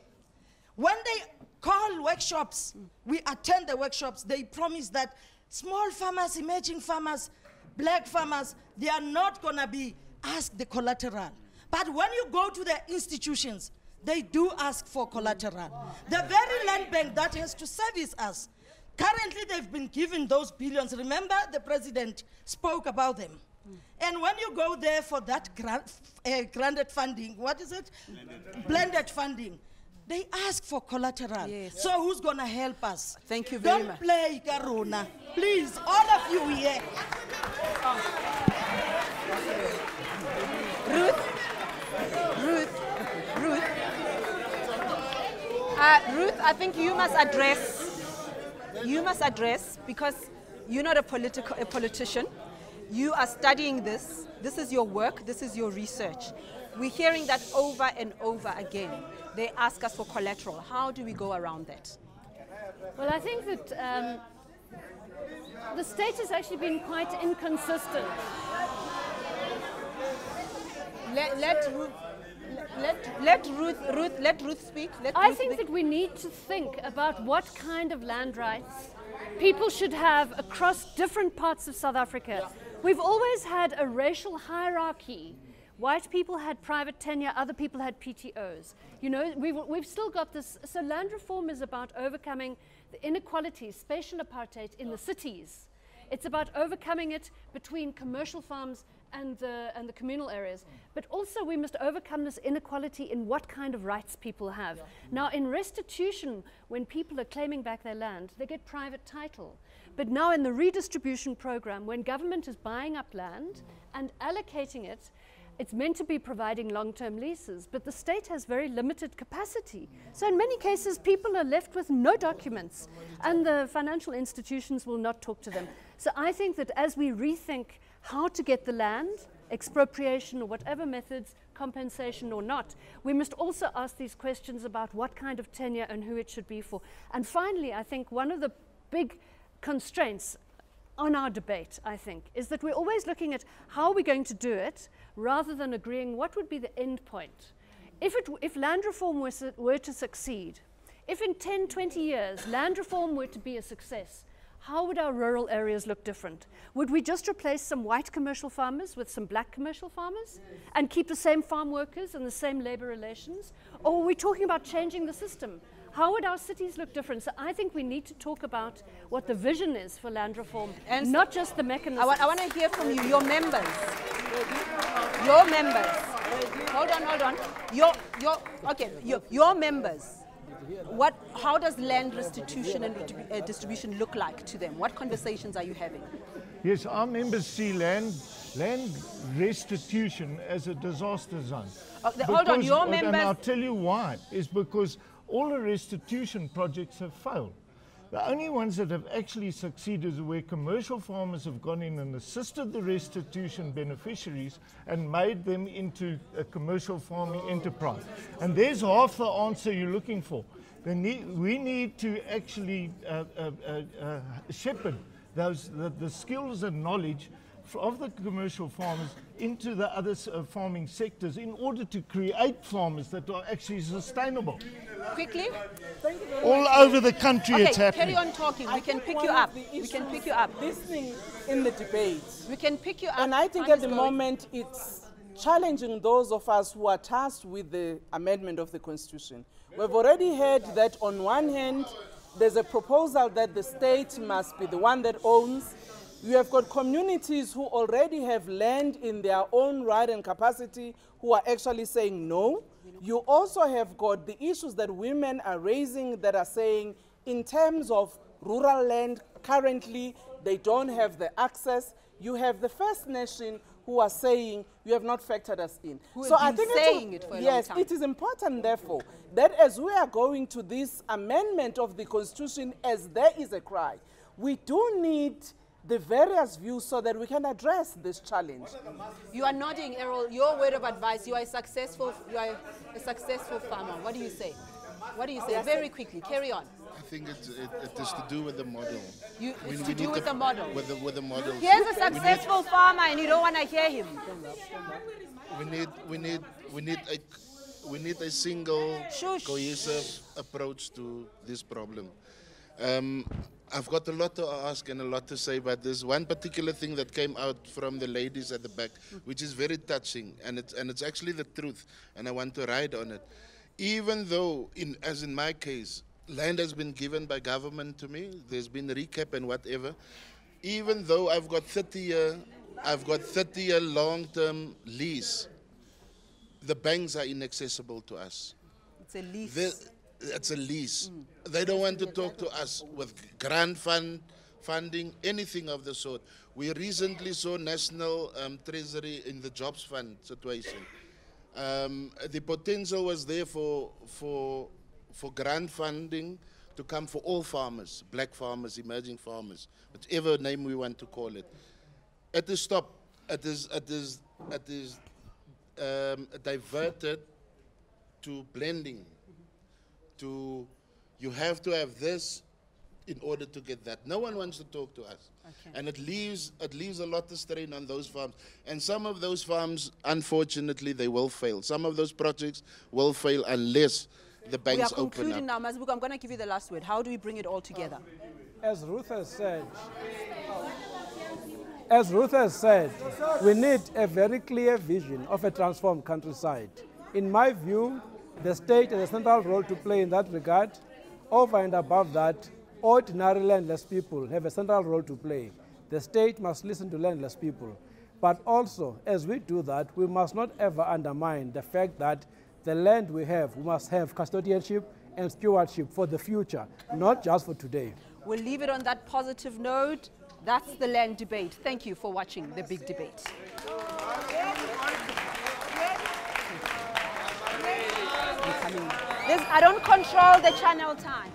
when they call workshops, we attend the workshops, they promise that small farmers, emerging farmers, black farmers, they are not going to be asked the collateral. But when you go to the institutions, they do ask for collateral. The very land bank that has to service us, currently they've been given those billions. Remember, the president spoke about them. And when you go there for that granted funding, what is it? Blended funding. They ask for collateral. Yes. So who's going to help us? Thank you very much. Don't play Karuna. Please, all of you here. Ruth, I think you must address, because you're not a politician. You are studying this. This is your work. This is your research. We're hearing that over and over again. They ask us for collateral. How do we go around that? Well, I think that the state has actually been quite inconsistent. Let Ruth speak. I think that we need to think about what kind of land rights people should have across different parts of South Africa. We've always had a racial hierarchy. White people had private tenure, other people had PTOs. You know, we've still got this. So land reform is about overcoming the inequalities, spatial apartheid in the cities. It's about overcoming it between commercial farms and the communal areas. But also we must overcome this inequality in what kind of rights people have. Now in restitution, when people are claiming back their land, they get private title. But now in the redistribution program, when government is buying up land and allocating it, it's meant to be providing long-term leases, but the state has very limited capacity. So in many cases, people are left with no documents, and the financial institutions will not talk to them. So I think that as we rethink how to get the land, expropriation or whatever methods, compensation or not, we must also ask these questions about what kind of tenure and who it should be for. And finally, I think one of the big constraints on our debate, I think, is that we're always looking at how we're going to do it rather than agreeing what would be the end point. If land reform were to succeed, if in 10, 20 years land reform were to be a success, how would our rural areas look different? Would we just replace some white commercial farmers with some black commercial farmers and keep the same farm workers and the same labor relations? Or are we talking about changing the system? How would our cities look different? So I think we need to talk about what the vision is for land reform, and not just the mechanism. I want to hear from you, your members. Your members. Hold on. Your members. How does land restitution and distribution look like to them? What conversations are you having? Yes, our members see land restitution as a disaster zone. Hold on, your And members... I'll tell you why. Is because all the restitution projects have failed. The only ones that have actually succeeded are where commercial farmers have gone in and assisted the restitution beneficiaries and made them into a commercial farming enterprise. And there's half the answer you're looking for. We need to actually shepherd the skills and knowledge of the commercial farmers into the other farming sectors in order to create farmers that are actually sustainable. Quickly. All over the country it's happening. Carry on talking. We can pick you up. We can pick you up. Listening in the debates. We can pick you up. And I think at the moment it's challenging those of us who are tasked with the amendment of the Constitution. We've already heard that on one hand, there's a proposal that the state must be the one that owns. You have got communities who already have land in their own right and capacity who are actually saying no. You also have got the issues that women are raising that are saying in terms of rural land, currently they don't have the access. You have the First Nation who are saying you have not factored us in. So I think saying it for a long time. Yes, it is important therefore that as we are going to this amendment of the Constitution, as there is a cry, we do need the various views so that we can address this challenge. You are nodding, Errol. Your word of advice, you are a successful farmer. What do you say? What do you say? Very quickly, carry on. I think it is to do with the model. It's to do with the model. With the model. Here's a successful farmer and you don't want to hear him. We need a single cohesive approach to this problem. I've got a lot to ask and a lot to say, but there's one particular thing that came out from the ladies at the back, which is very touching, and it's actually the truth, and I want to ride on it. Even though, as in my case, land has been given by government to me, there's been a recap and whatever, even though I've got 30-year long-term lease, the banks are inaccessible to us. It's a lease. It's a lease. They don't want to talk to us with grant funding, anything of the sort. We recently saw National Treasury in the Jobs Fund situation. The potential was there for grant funding to come for all farmers, black farmers, emerging farmers, whatever name we want to call it. It is stopped. It is diverted to blending. You have to have this in order to get that. No one wants to talk to us. Okay. And it leaves a lot of strain on those farms. And some of those farms, unfortunately, they will fail. Some of those projects will fail unless the banks open up. We are concluding now. Mazbuka, I'm going to give you the last word. How do we bring it all together? As Ruth has said, we need a very clear vision of a transformed countryside. In my view, the state has a central role to play in that regard. Over and above that, ordinary landless people have a central role to play. The state must listen to landless people. But also, as we do that, we must not ever undermine the fact that the land we must have custodianship and stewardship for the future, not just for today. We'll leave it on that positive note. That's the land debate. Thank you for watching The Big Debate. I don't control the channel time.